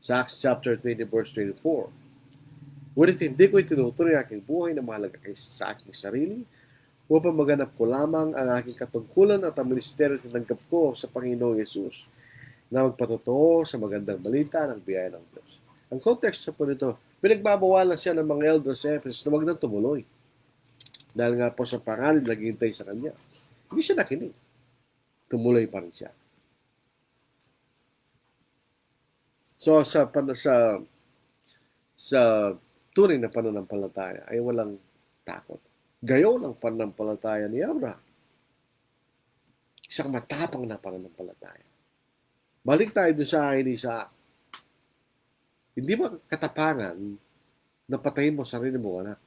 Sa Acts chapter 20 verse 24, ngunit hindi ko itinutuloy ang aking buhay na mahalaga sa aking sarili upang maganap ko lamang ang aking katungkulan at ang ministeryo na tinanggap ko sa Panginoong Yesus na magpatotoo sa magandang balita ng biyaya ng Diyos. Ang context po nito, pinagbabawalan siya ng mga elders sa Ephesus na wag nang tumuloy. Dahil nga po sa pangalan naghihintay sa kanya. Hindi siya nakinig. Tumuloy pa rin siya. So sa tunay na pananampalataya ay walang takot. Gayon ang pananampalataya ni Abraham. Isang matapang na pananampalataya. Balik tayo doon sa akin ni Isaac. Hindi ba katapangan na patayin mo sarili mo, anak?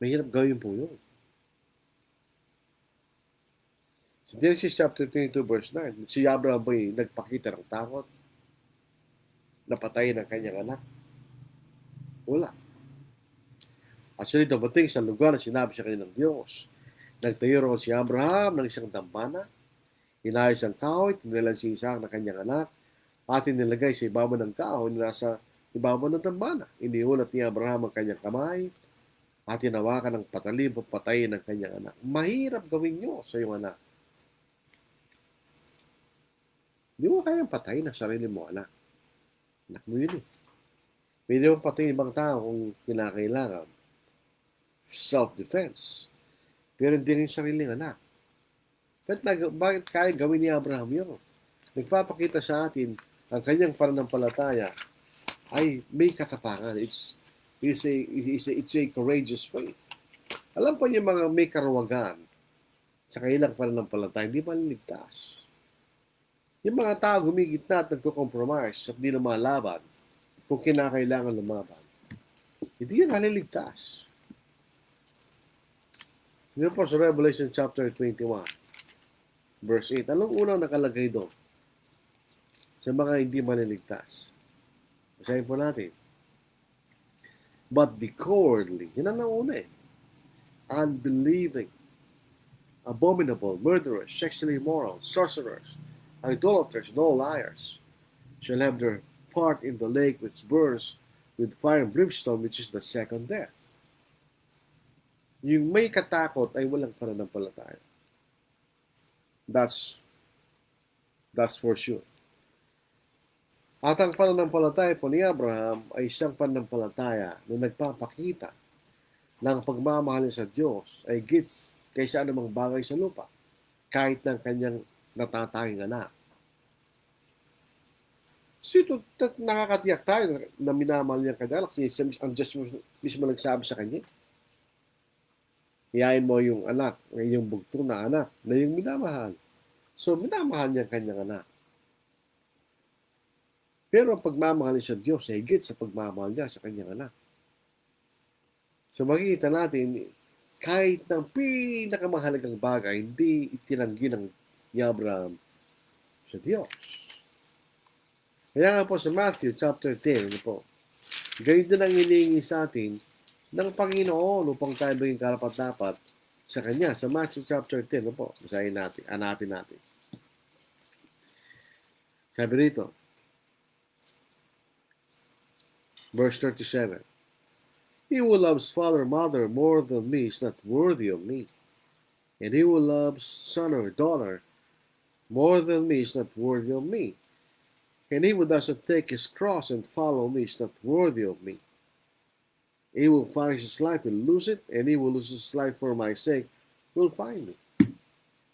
Mahirap gawin po yun. Sa Genesis chapter 22 verse 9, si Abraham ba'y nagpakita ng takot na patayin ang kanyang anak? Wala. Actually, dumating sa lugar na sinabi sa kanya ng Diyos. Nagtayo roon si Abraham ng isang dambana, inayos ang kahoy, tinilan si Isaac na kanyang anak, at inilagay sa ibabaw ng kahoy na nasa ibabaw ng dambana. Iniulat ni Abraham ang kanyang kamay at tinawakan ng patalim patayin ng kanyang anak. Mahirap gawin nyo sa iyong anak. Hindi mo kayang patayin ang sarili mo, anak. Anak mo yun eh. Pwede mo patayin ibang tao kung kinakailangan. Self-defense. Pero hindi rin sariling anak. Bakit kaya gawin ni Abraham yun? Nagpapakita sa atin ang kanyang pananampalataya ay may katapangan. It's a courageous faith. Alam po niyo mga may karawagan sa kanilang pananampalataya, hindi maliligtas. Yung mga tao humigit na at nagko-compromise at hindi na malaban kung kinakailangan lumaban. Hindi yan naliligtas. Yun po sa Revelation chapter 21, verse 8. Anong unang nakalagay doon? Sa mga hindi maliligtas. Basahin po natin. But the cowardly, yun ang nauna eh. Unbelieving, abominable, murderers, sexually immoral, sorcerers, idolaters, and all liars shall have their part in the lake which burns with fire and brimstone, which is the second death. Yung may katakot ay walang pananampalataya. That's for sure. At ang pananampalataya po ni Abraham ay isang pananampalataya na nagpapakita ng pagmamahal sa Diyos ay gits kaysa anumang bagay sa lupa, kahit ng kanyang natatanging anak. So ito, nakakatiyak tayo na minamahal niya kanyang anak. Ang Diyos mismo nagsabi sa kanya. Iyain mo yung anak, yung bugtong na anak, na yung minamahal. So minamahal niya kanyang anak. Pero ang pagmamahal sa Diyos ay higit sa pagmamahal niya sa kanyang anak. So makikita natin, kahit ng pinakamahalagang bagay, hindi itinanggi ng Abraham sa Diyos. Kaya nga po sa Matthew chapter 10, ano po, ganyan din ang hinihingi sa atin ng Panginoon upang tayo maging karapat-dapat sa Kanya. Sa Matthew chapter 10, ano po, basahin natin, hanapin natin. Sabi rito, verse 37, He who loves father or mother more than me is not worthy of me. And he who loves son or daughter more than me is not worthy of me. And he who doesn't take his cross and follow me is not worthy of me. He who finds his life will lose it, and he who loses his life for my sake will find me.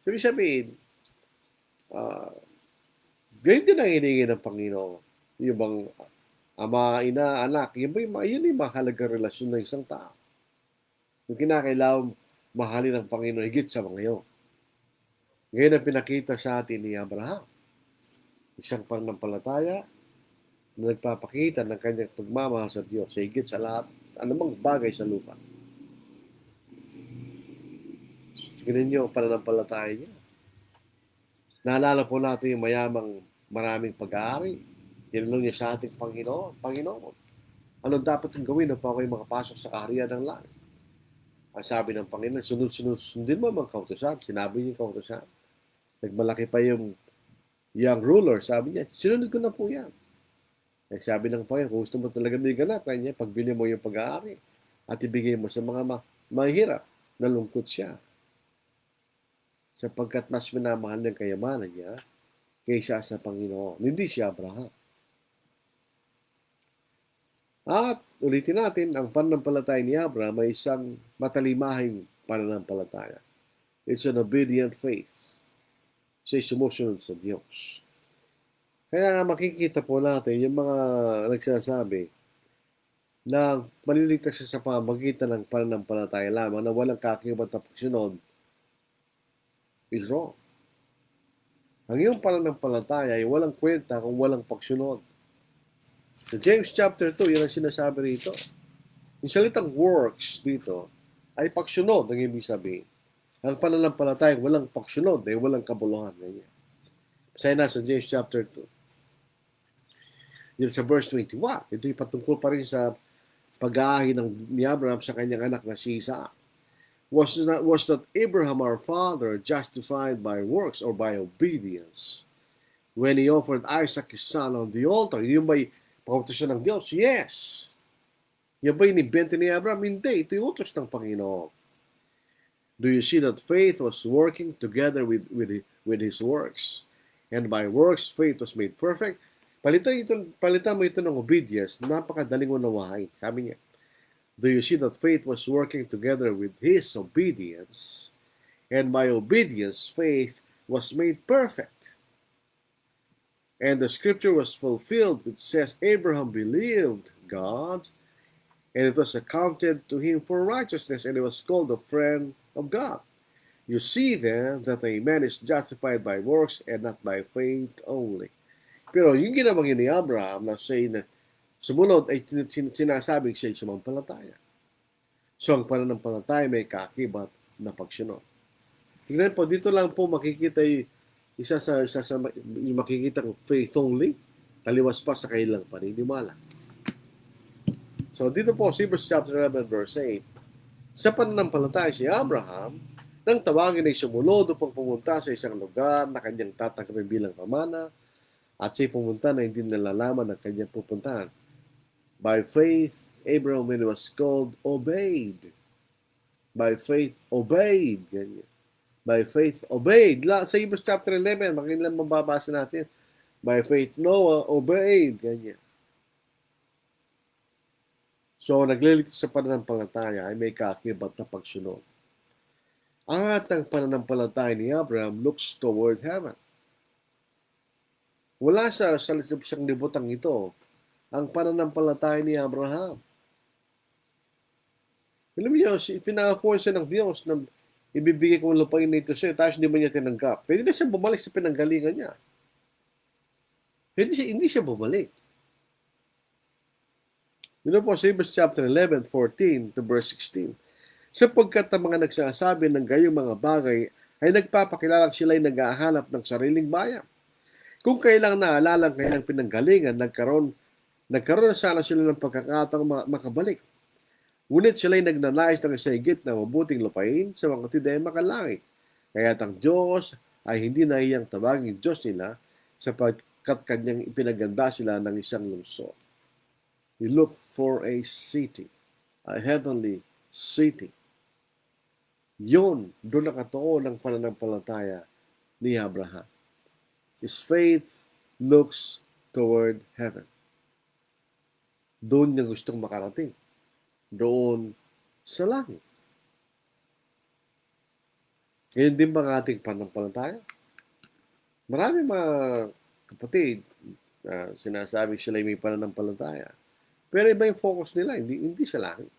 So, ibig sabihin, ganyan din ang hiningi ng Panginoon. Yung bang ama, ina, anak, yun yung mahalagang relasyon ng isang tao. Yung kinakailangan mahalin ng Panginoon higit sa mga yun. Ngayon ang pinakita sa atin ni Abraham. Isang pananampalataya na nagpapakita ng kanyang pagmamahal sa Diyos sa higit sa lahat, anumang bagay sa lupa. Tignan niyo ang pananampalataya niya. Naalala po natin yung mayamang maraming pag-aari. Tinanong niya sa ating Panginoon, anong dapat yung gawin upang ako'y makapasok sa kaharian ng langit? Ang sabi ng Panginoon, sundin mo mga kautusan. Sinabi niya yung kautusan. Nagmalaki pa yung young ruler. Sabi niya, sinunod ko na po yan. Ay sabi ng Panginoon, kung gusto mo talaga may ganap, kanya, pagbili mo yung pag-aari at ibigay mo sa mga mahirap, nalungkot siya. Sapagkat mas minamahal ng kayamanan niya kaysa sa Panginoon. Hindi siya Abraham. At ulitin natin, ang pananampalataya ni Abraham ay isang matalimahing pananampalataya. It's an obedient faith. Siya'y sumusunod sa Diyos. Kaya nga makikita po natin yung mga nagsasabi na maliligtas sa pamamagitan ng pananampalataya lamang na walang kakibat na pagsunod is wrong. Ang iyong pananampalataya ay walang kwenta kung walang pagsunod. Sa James chapter 2, yan ang sinasabi rito. Yung salitang works dito ay pagsunod ang ibig sabihin. Ang pananampalataya walang pagsunod ay walang kabuluhan. Ganyan. Sa nasa James chapter 2. Yun sa verse 21. Ito yung patungkol pa rin sa pag-aahi ni Abraham sa kanyang anak na si Isaac. Was not Abraham our father justified by works or by obedience when he offered Isaac his son on the altar? Yung ba'y pautos ng Diyos? Yes. Yung ba'y inibente ni Abraham? Hindi. Ito yung utos ng Panginoon. Do you see that faith was working together with his works? And by works, faith was made perfect. Palitan mo ito ng obedience. Napakadaling unawain. Sabi niya, do you see that faith was working together with his obedience? And by obedience, faith was made perfect. And the scripture was fulfilled, which says, Abraham believed God, and it was accounted to him for righteousness, and he was called a friend of God. You see then that a man is justified by works and not by faith only. Pero yung ginawang ni Abraham na say na sumunod ay sinasabing siya ay sumampalataya. So ang pananampalataya may kaakibat na pagsunod. Tingnan po, dito lang po makikita isa sa makikita ng faith only, taliwas pa sa kailang paniniwala. So dito po, Hebrews chapter 11 verse 8, sa pananampalataya si Abraham, nang tawagin ay sumunod upang pumunta sa isang lugar na kanyang tatanggapin bilang pamana, at siya pumunta na hindi nalalaman ang kanyang pupuntahan. By faith, Abraham, when he was called, obeyed. By faith, obeyed. Ganyan. By faith, obeyed. Sa Hebrews chapter 11, makilang mababasa natin. By faith, Noah obeyed. Ganyan. So, nagliligtas sa pananampalataya ay may kaakibat na pagsunod. Ang atang pananampalataya ni Abraham looks toward heaven. Wala sa siyang libutang ito ang pananampalataya ni Abraham. Alam niyo, pinangakuan siya ng Diyos na ibibigay kong lupain na ito sa'yo, tapos hindi man niya tinanggap. Pwede na siya bumalik sa pinanggalingan niya. Hindi siya bumalik. Yun po sa Hebrews chapter 11, 14 to verse 16. Sapagkat ang mga nagsasabi ng gayong mga bagay ay nagpapakilalang sila'y nag-aahanap ng sariling bayan. Kung kailang naalala ang kailang pinanggalingan, nagkaroon na sana sila ng pagkakataong makabalik. Ngunit sila'y nagnanais ng isa higit na mabuting lupain sa mga tidayang makalangit. Kaya't ang Diyos ay hindi nahiyang tawagin Diyos nila sapagkat kanyang ipinaganda sila ng isang lungsod. We look for a city, a heavenly city. Yun, doon nakatuon ang pananampalataya ni Abraham. His faith looks toward heaven. Doon niya gustong makarating. Doon sa langit. Ngayon din ba ang ating pananampalataya? Marami mga kapatid na sinasabi sila may pananampalataya. Pero iba yung focus nila, hindi sa langit.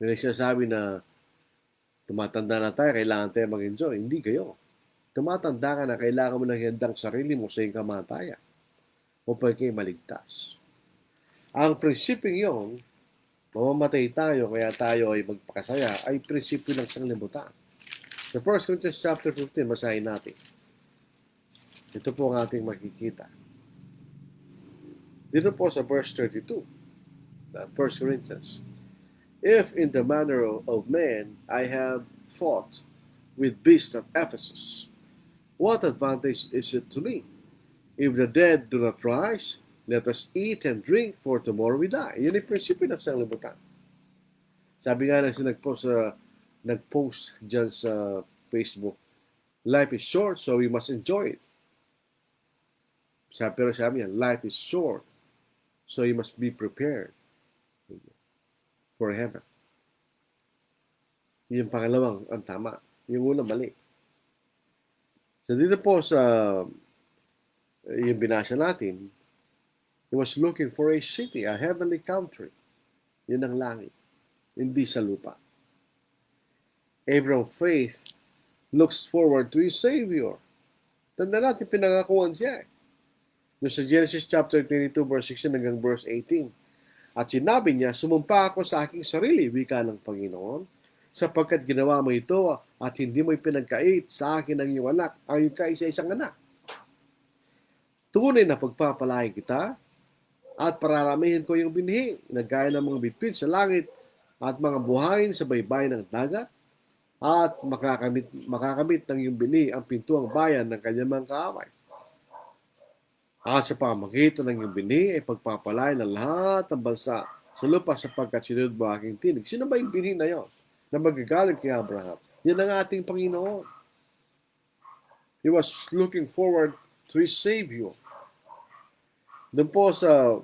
May nagsasabi na tumatanda na tayo, kailangan tayo mag-enjoy. Hindi kayo. Tumatanda ka na, kailangan mo ng handang sarili mo sa iyong kamatayan upang kayo maligtas. Ang prinsipyo yon, mamamatay tayo, kaya tayo ay magpakasaya, ay prinsipyo ng sanglibutan. Sa 1 Corinthians chapter 15, basahin natin. Ito po ang ating makikita. Dito po sa verse 32, 1 Corinthians. If in the manner of man I have fought with beasts at Ephesus, what advantage is it to me? If the dead do not rise, let us eat and drink, for tomorrow we die. Yun yung prinsipyo ng sanglibutan. Sabi nga na nag-post dyan sa Facebook, life is short, so we must enjoy it. Pero sabi niya, life is short, so you must be prepared for heaven. Yung pangalawang, ang tama. Yung unang mali. So dito po sa yung binasa natin, he was looking for a city, a heavenly country. Yun ang langit. Hindi sa lupa. Abraham's faith looks forward to his Savior. Tanda natin, pinangakuan siya. Doon sa Genesis chapter 22, verse 16 hanggang verse 18. At sinabi niya, sumumpa ako sa aking sarili, wika ng Panginoon, sapagkat ginawa mo ito at hindi mo ipinagkait sa akin ang iyong anak, ang iyong kaisa-isang anak. Tunay na pagpapalain kita at pararamihin ko yung binhi na gaya ng mga bituin sa langit at mga buhangin sa baybayin ng dagat at makakamit ng iyong binhi ang pintuang bayan ng kanyang mga kaaway. At sa pamagitan ng iyong binhi ay pagpapalain ng lahat ng bansa sa lupa sapagkat sinunod mo aking tinig. Sino ba yung binhi na yon na magagaling kay Abraham? Yan ang ating Panginoon. He was looking forward to His Savior. Doon po sa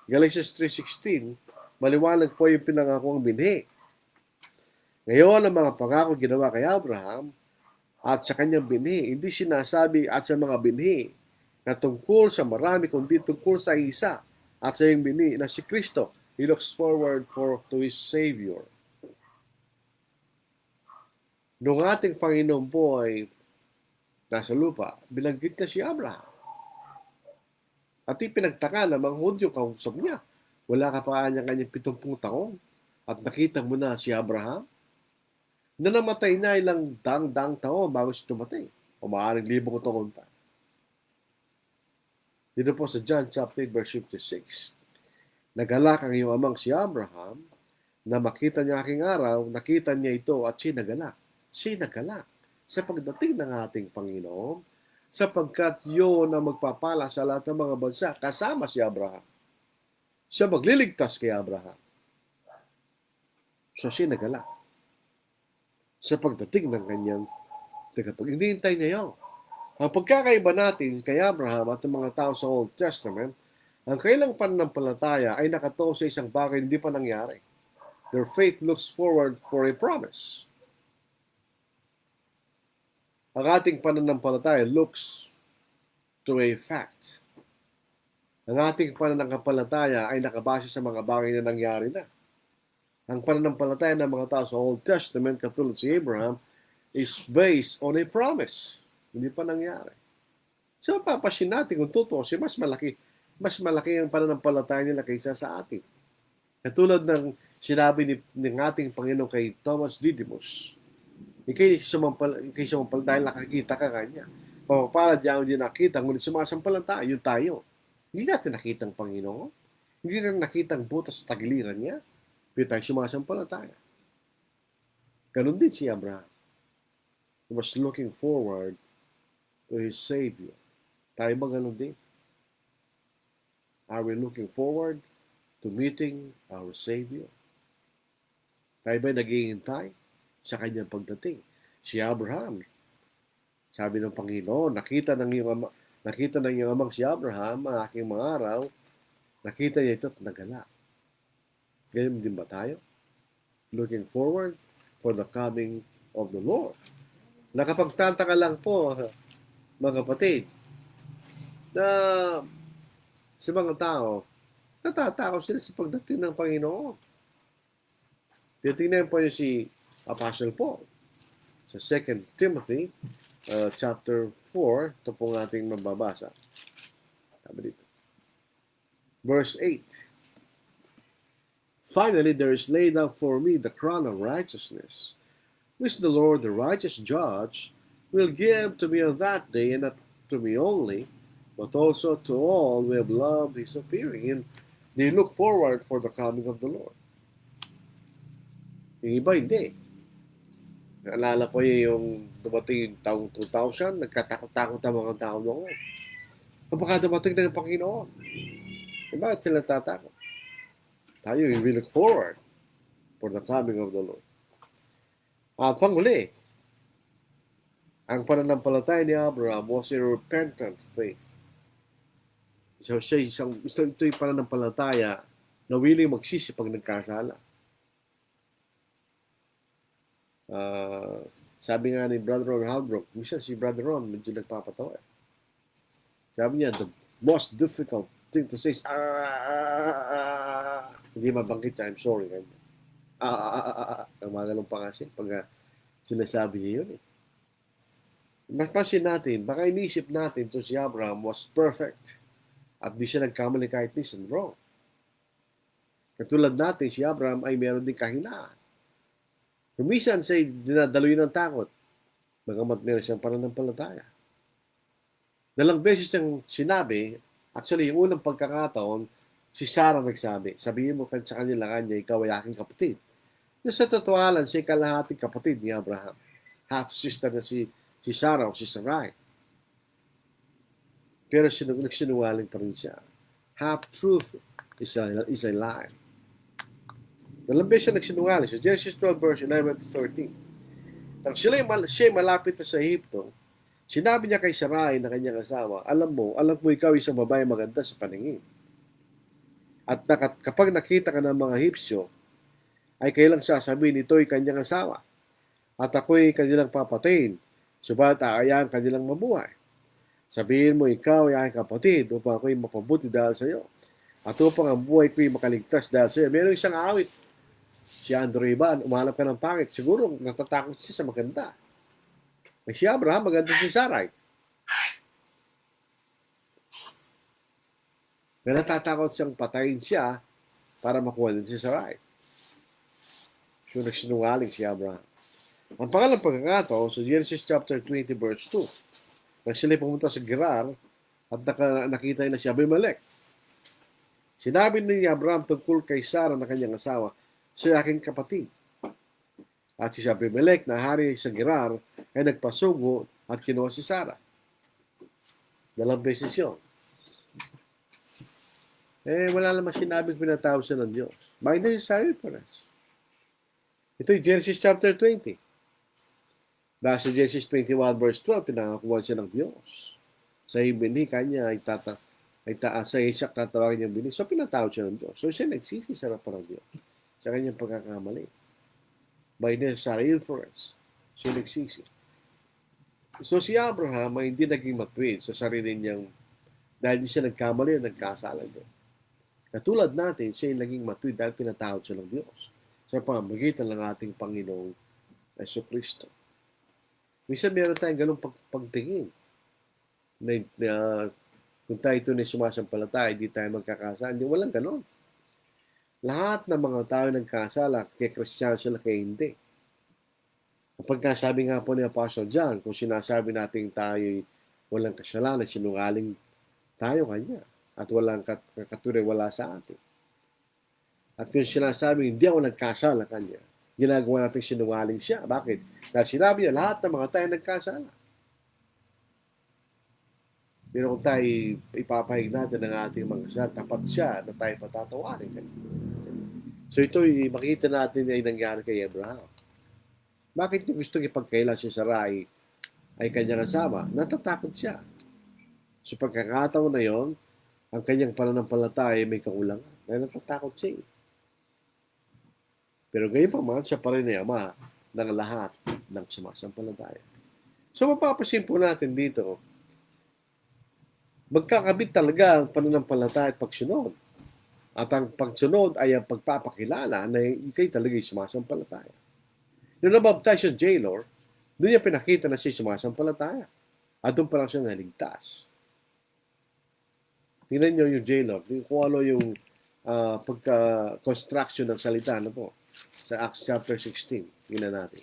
Galatians 3:16, maliwanag po yung pinangakong binhi. Ngayon, ang mga pangako ginawa kay Abraham at sa kanyang binhi, hindi sinasabi at sa mga binhi na tungkol sa marami, kundi tungkol sa isa at sa iyong binhi na si Kristo. He looks forward to His Savior. Nung ating Panginoon po ay nasa lupa, binanggit niya si Abraham. At ipinagtaka ng mga Hudyo kausap niya. Wala ka pa kanyang 70 taon at nakita mo na si Abraham na namatay na ilang dang taon bago siya tumatay. O maaaring 1,000 taon pa. Dito po sa John chapter 8, verse 56. Nagalak ang iyong amang si Abraham na makita niya aking araw, nakita niya ito at siya nagalak. Siya nagalak sa pagdating ng ating Panginoon sapagkat yun ang magpapala sa lahat ng mga bansa kasama si Abraham. Siya magliligtas kay Abraham. So siya nagalak sa pagdating ng kanyang tagapag. Hinihintay niya yun. Ang pagkakaiba natin kay Abraham at ng mga tao sa Old Testament, ang kailang pananampalataya ay nakatuon sa isang bagay hindi pa nangyari. Their faith looks forward for a promise. Ang ating pananampalataya looks to a fact. Ang ating pananampalataya ay nakabase sa mga bagay na nangyari na. Ang pananampalataya ng mga tao sa Old Testament, katulad si Abraham, is based on a promise. Hindi pa nangyari. So, papasin natin kung totoo siya, mas malaki ang pananampalataya nila kaysa sa atin. Katulad ng sinabi ng ating Panginoon kay Thomas Didymus, ikay sumampal dahil nakakita ka kanya. Papapalad niya hindi nakita, ngunit sumasampalataya, yun tayo. Hindi natin nakita ang Panginoon. Hindi natin nakita ang butas sa tagiliran niya. Pero tayo sumasampalataya. Ganun din si Abraham. He was looking forward to his Savior. Tayo ba ganun din? Are we looking forward to meeting our Savior? Tayo ba naghihintay sa kanyang pagdating? Si Abraham, sabi ng Panginoon, nakita ng iyong amang si Abraham ang aking mga araw, nakita niya ito at nagala. Ganyan din ba tayo? Looking forward for the coming of the Lord. Nakapagtataka lang po, mga kapatid, na sa mga tao, natatakot sila sa pagdating ng Panginoon. Titingnan po niyo si Apostle Paul sa 2 Timothy chapter 4. Ito po ng ating mababasa. Sabi dito. Verse 8. Finally, there is laid up for me the crown of righteousness, which the Lord, the righteous judge, will give to me on that day, and not to me only, but also to all who have loved His appearing. And they look forward for the coming of the Lord. Yung iba, hindi. Naalala ko yung dumating yung taong 2000, nagkatakot-takot ang mga tao noon. Kapag dumating na yung Panginoon, bakit sila tatakot? Tayo, we look forward for the coming of the Lord. Panghuli, ang pananampalataya ni Abraham was a repentant faith. So, ito yung pananampalataya na willing magsisi pag nagkasala. Sabi nga ni Brother Ron Halbrook, minsan si Brother Ron medyo nagpapatawa. Sabi niya, the most difficult thing to say is, hindi mabanggit siya, I'm sorry. Ang mga ganun pa kasi, pag sinasabi niya yun eh. Mapapansin natin, baka inisip natin to si Abraham was perfect at di siya nagkamali kahit minsan wrong. Katulad natin, si Abraham ay meron din kahinaan. Kumisan siya dinadaloy ng takot, bagamat meron siyang pananampalataya. Dalang beses siyang sinabi, actually, yung unang pagkakataon, si Sarah nagsabi, sabihin mo sa kanya, ikaw ay aking kapatid. Na sa totohanan, siya kalahating kapatid ni Abraham. Half-sister na si Sarah o si Sarai. Pero nagsinungaling pa rin siya. Half-truth is a lie. Dalang beses siya nagsinungaling. So Genesis 12 verse 11 to 13. Nang siya malapit na sa Egypto, sinabi niya kay Sarai na kanyang asawa, alam mo ikaw isang babae maganda sa paningin. At kapag nakita ka ng mga Hipsyo, ay kailang sasabihin, ito'y kanyang asawa. At ako'y kanilang papatayin, subalit aayaan kanilang mabuhay. Sabihin mo, ikaw ay aking kapatid upang ako'y mapabuti dahil sa iyo. At upang ang buhay ko'y makaligtas dahil sa iyo. Meron isang awit. Si Andrew Iban, umanap ka ng pangit. Siguro natatakot siya sa maganda. Eh si Abraham, maganda si Sarai. Pero natatakot siyang patayin siya para makuha din si Sarai. So nagsinungaling si Abraham. Ang pangalang pagkakataon sa Genesis chapter 20 verse 2. Nang sila pumunta sa Gerar at nakita na si Abimelech. Sinabi ni Abraham tungkol kay Sarah na kanyang asawa, siya aking kapatid. At si Abimelech na hari sa Gerar ay nagpasugo at kinuha si Sarah. Dalawang beses yun. Wala naman sinabing pinatawag siya ng Diyos. By necessary for us. Ito yung Genesis chapter 20. Dahil sa Genesis 21 verse 12, pinangakuha siya ng Diyos. Sa ibini kanya sa Isaac tatawagin niyang bini. So pinatawag siya ng Diyos. So siya nagsisi sa harapan ng Diyos sa kanyang pagkakamali. By necessary inference, siya nagsisi. So si Abraham ay hindi naging matuwid sa sarili niyang dahil di siya nagkamali at nagkasala doon. Katulad natin, siya ay naging matuwid dahil pinatawag siya ng Diyos sa pamamagitan ng ating Panginoong Jesucristo. Minsan meron tayong ganung pagtingin na kung tayo ito na sumasampalataya, hindi tayo magkakasala. Hindi, walang ganon. Lahat ng mga tao nagkasala, kay Kristiyano sila, kay hindi. Kapag sabi nga po ni Apostle John, kung sinasabi natin tayo walang kasalanan, sinungaling tayo kanya. At walang katuloy wala sa atin. At kung sinasabi, hindi ako nagkasala kanya, ginagawa natin sinungaling siya. Bakit? Dahil sinabi niya, lahat ng mga tayo nagkasala. Pero kung tayo ipapahig natin ng ating mga kasalanan, tapat siya na tayo patatawarin kanya. So ito, makita natin ay nangyari kay Abraham. Bakit niya gusto ipagkaila si Sarai ay kanyang asawa? Natatakot siya. So pagkakataon na yon, ang kanyang pananampalataya ay may kakulangan. Kaya natatakot siya. Pero gayon pa man, siya pa rin ay ama ng lahat ng sumasampalataya. So mapapasin po natin dito, magkakabit talaga ang pananampalataya at pagsunod. At ang pagsunod ay ang pagpapakilala na ikay talaga yung sumasampalataya. Nung nabaptize yung jailor, doon niya pinakita na siya sumasampalataya. At doon pa lang siya naligtas. Tingnan niyo yung jailor, kung ano yung pagka-construction ng salita na po sa Acts chapter 16. Tingnan natin.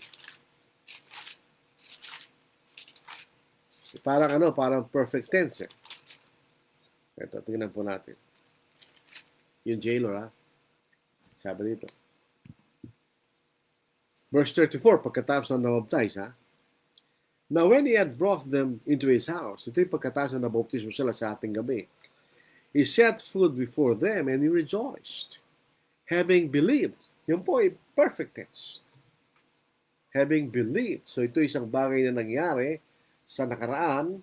Parang perfect tense. Ito, tingnan po natin. Yung jailor, sabi dito. Verse 34, pagkatapos na nabaptize, Now when he had brought them into his house, ito yung pagkatapos na nabaptize mo sila sa ating gabi, he set food before them and he rejoiced, having believed. Yun po ay perfect tense. Having believed. So ito isang bagay na nangyari sa nakaraan.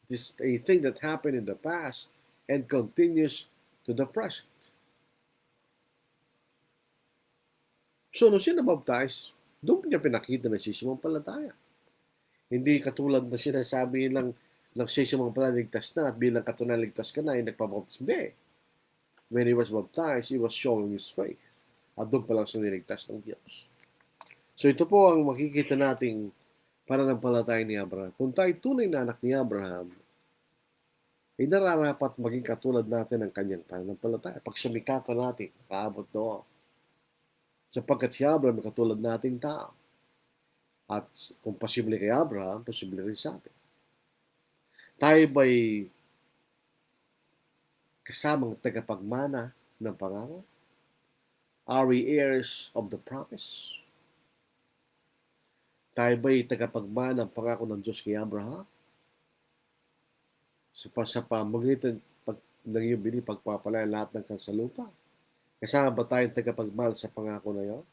This is a thing that happened in the past and continues to the present. So nung siya nabaptize, doon niya pinakita na siya sumampalataya. Hindi katulad na sinasabi ng siya sumampalataya, ligtas na at bilang katunayan ligtas ka na, ay nagpabaptize. Hindi. When he was baptized, he was showing his faith. At doon pa lang siya niligtas ng Diyos. So ito po ang makikita nating pananampalataya ni Abraham. Kung tayo tunay na anak ni Abraham, ay nararapat maging katulad natin ng kanyang pananampalataya. Pag sumikapan natin, nakaabot doon. Sapagkat si Abraham ay katulad nating tao. At kung posible kay Abraham, posible rin sa atin. Tayo ba'y kasamang tagapagmana ng pangako? Are we heirs of the promise? Tayo ba'y tagapagmana ng pangako ng Diyos kay Abraham? Sa pamagitan ng iyong pagpapalayan lahat ng kansalupa? Kasama ba tayong tagapagmana sa pangako na yon?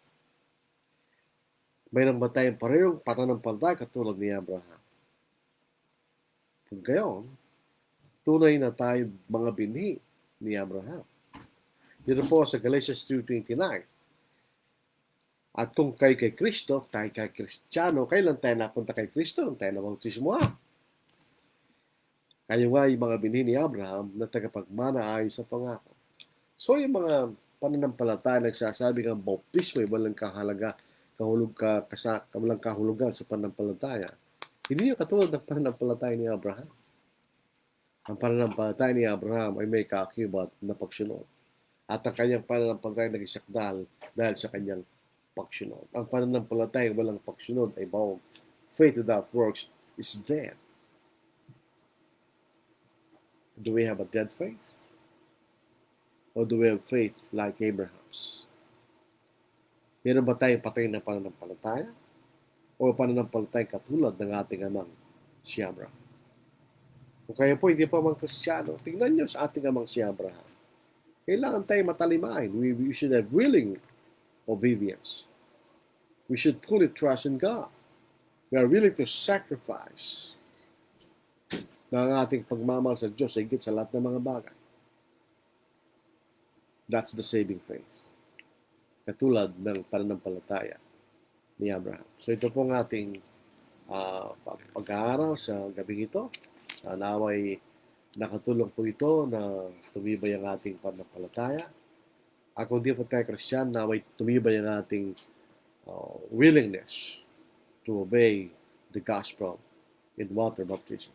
Mayroon ba tayong parehong pananampalataya katulad ni Abraham? Kung gayon, tunay na tayo mga binhi ni Abraham. Dito po sa Galatians 2:29. At kung kayo kay Kristo, tayo kay Kristiyano, kailan tayo napunta kay Kristo? Nung tayo nabautismo. Kayo nga yung mga binhi ni Abraham na tagapagmana ayon sa pangako. So yung mga pananampalataya nagsasabi ng bautismo ay walang walang kahulugan sa pananampalataya. Hindi yung katulad ng pananampalataya ni Abraham. Ang pananampalataya ni Abraham ay may kaakibat na pagsunod. At ang kanyang pananampalataya naging sakdal dahil sa kanyang pagsunod. Ang pananampalataya walang pagsunod ay bawag. Faith without works is dead. Do we have a dead faith? Or do we have faith like Abraham's? Meron ba tayong patay na pananampalataya? O pananampalataya katulad ng ating amang si Abraham? Kung kayo po hindi pa mga Kristiyano, tingnan nyo sa ating amang si Abraham. Kailangan tayo matalimain. We should have willing obedience. We should fully trust in God. We are willing to sacrifice ng ating pagmamahal sa Diyos higit sa lahat ng mga bagay. That's the saving faith. Katulad ng pananampalataya ni Abraham. So ito pong ating pag-aaral sa gabing ito. Naway nakatulong po ito na tumibay ang ating pananampalataya. At kung di po tayo Christian, naway tumibay ang ating willingness to obey the gospel in water baptism.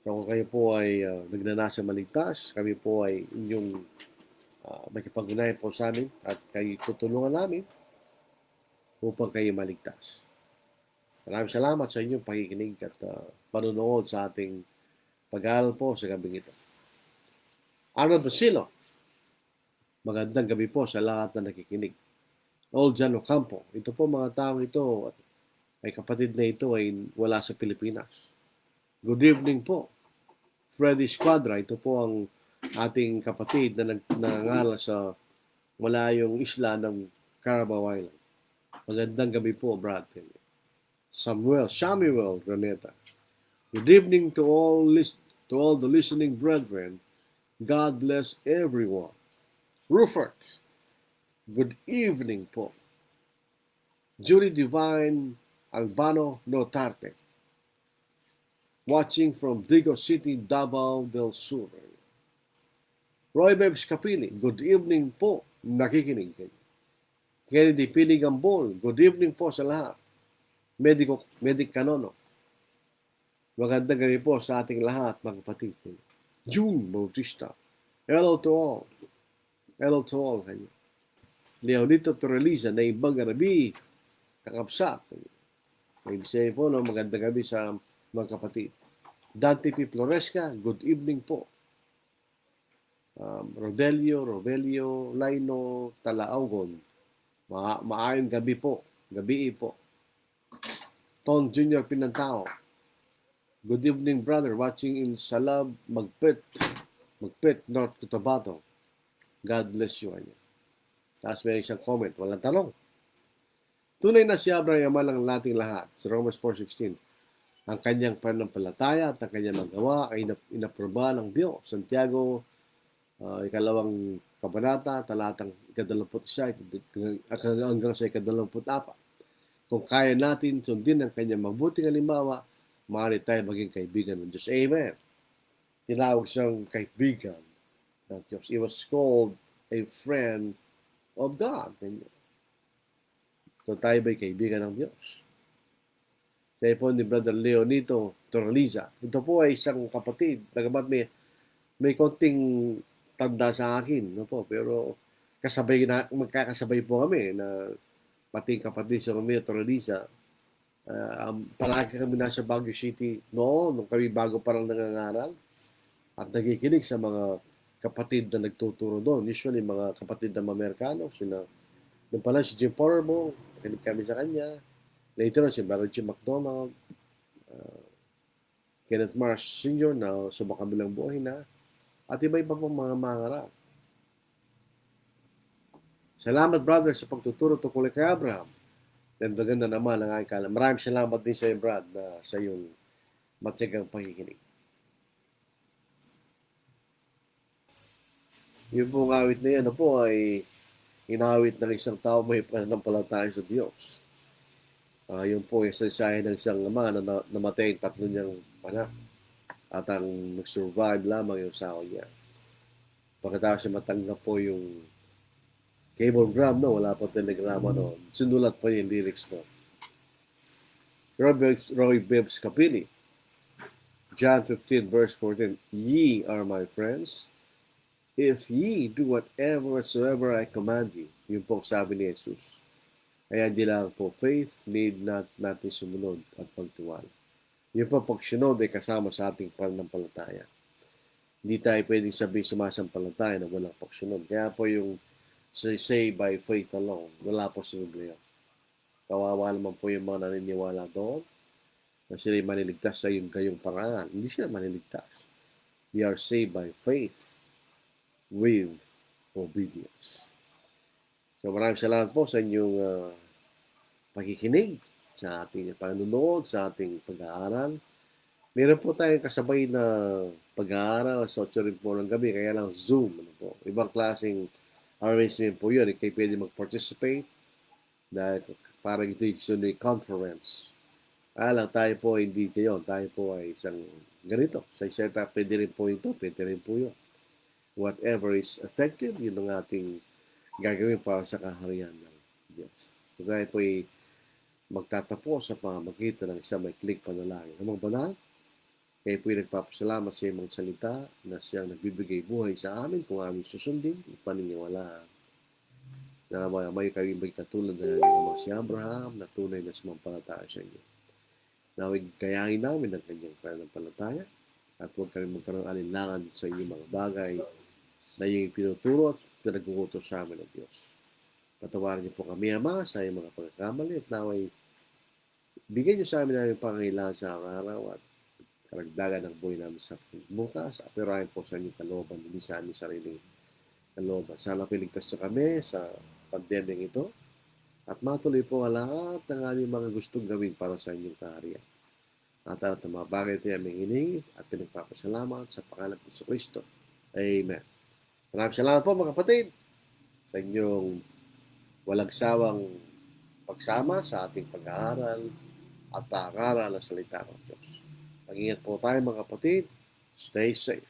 So kung kayo po ay nagnanasa maligtas, kami po ay inyong makipag-unayan po sa amin at kayo tutulungan namin upang kayo maligtas. Maraming salamat sa inyong pakikinig at panonood sa ating pag-aaral po sa gabing ito. Arnold Tosilo, magandang gabi po sa lahat na nakikinig. Old John Ocampo, ito po mga taong ito ay kapatid na ito ay wala sa Pilipinas. Good evening po. Freddy Squadra, ito po ang ating kapatid na nangangaral sa malayong isla ng Carabao Island. Magandang gabi po, brother. Samuel Graneta. Good evening to all the listening brethren. God bless everyone. Rufert, good evening po. Julie Divine Albano Notarte, watching from Digo City, Davao del Sur. Roy Bebs Capili, good evening po. Nakikinig kayo. Kennedy Piligambol, good evening po sa lahat. Medic Canono, magandang gabi po sa ating lahat, mga kapatid. June Bautista, hello to all. Hello to all. Leonito Torreliza, na ibang gabi, kakapsat. Ibig sabihin po, magandang gabi sa mga kapatid. Dante P. Floresca, good evening po. Rodelio, Laino, Talaaugon, maayong gabi po. Gabi po. Ton Jr. Pinantao, good evening brother, watching in Salab, Magpet, North Cotabato. God bless you. Tapos may isang comment, walang tanong. Tunay na si Abraham yaman ng nating lahat. Sa Romans 4:16, ang kanyang pananampalataya at ang kanyang magawa ay inaproba ng Diyos. Santiago, ikalawang kabanata, talatang 21 hanggang sa 24. Kung kaya natin sundin ang kanyang mabuting halimbawa, maaari tayo maging kaibigan ng Diyos. Amen. Tinawag siyang kaibigan ng Diyos. He was called a friend of God. So tayo ba'y kaibigan ng Diyos? Sa po ni Brother Leonito Toraliza. Ito po ay isang kapatid. Bagamat may konting tanda sa akin, no po, pero magkakasabay po kami na pati kapatid si Romeo Toraliza. Palagi kami nasa Baguio City noon, nung kami bago parang nangangaral at nagikinig sa mga kapatid na nagtuturo doon. Usually, mga kapatid na Amerikano. Nung pala si Jim Porbo, nakinig kami sa kanya. Later on, si Brother Jim McDonald, uh, Kenneth Marsh Sr. na subakabilang buhay na, at iba-iba pong mga mangarap. Salamat, brother, sa pagtuturo tungkol kay Abraham. Ganda-ganda naman ang aking kalam. Maraming salamat din sa iyo, Brad, na sa iyong matyagang pakikinig. Yung pong awit na yan po ay inawit ng isang tao may pananampalataya sa Diyos. Yun po yung sasahin ng isang ama na namatay yung tatlo niyang anak at ang nag-survive lamang yung asawa niya. Pagkatapos siya matanggap po yung cablegram, no? Wala pa telegrama, no? Sinulat pa yung lyrics ko. Roy Bibbs Kapili, John 15 verse 14, Ye are my friends, if ye do whatsoever I command you. Yun po sabi ni Jesus. Kaya hindi lang po faith, need natin sumunod at pagtiwala. Yun po pagsunod ay kasama sa ating pananampalataya. Hindi tayo pwedeng sabihin sumasampalataya na walang pagsunod. Kaya po yung say by faith alone, wala po sa Biblia. Kawawa naman po yung mga naniniwala doon na sila'y maniligtas sa yung gayong pangalan. Hindi sila maniligtas. We are saved by faith with obedience. So maraming salamat po sa inyong pakikinig, sa ating panunood, sa ating pag-aaral. Meron po tayong kasabay na pag-aaral sa 8 rin po ng gabi, kaya lang Zoom. Ano po. Ibang klaseng arrangement po yun. Kayo pwede mag-participate dahil parang ito yung conference. Lang tayo po hindi kayo. Tayo po ay isang ganito. Sa isa pwede rin po ito, pwede rin po yun. Whatever is effective, yun ang ating gagawin para sa kaharian ng Diyos. So tayo po ay magtatapos sa pamamagitan ng isang maikling panalangin. Amang banal, kayo po ay nagpapasalamat sa iyong salita na siyang nagbibigay buhay sa amin kung aming susundin, paniniwalaan. Na may kayo may katulad na naman si Abraham na tunay na sumampalataya sa inyo. Nawig kayahin namin ang kanyang pananampalataya at huwag kami magkaroon alinlangan sa inyong mga bagay na iyong pinuturo at pinag-uutos sa amin ng Diyos. Patawarin niyo po kami, Ama, sa iyong mga pagkakamali at naway bigyan niyo sa amin ang pangangailangan sa araw at karagdagan ng buhay namin sa bukas. Apirahin po sa inyong kalooban, hindi sa aming sariling kalooban. Sana piligtas niyo kami sa pandemyang ito at matuloy po ang lahat ng aming mga gustong gawin para sa inyong kaharian. At ang mga bagay ito aming hiningi at pinagpapasalamat sa pangalan ng Kristo. Amen. Maraming salamat po mga kapatid sa inyong walang sawang pagsama sa ating pag-aaral at pag-aaral ng salita ng Diyos. Mag-ingat po tayo mga kapatid. Stay safe.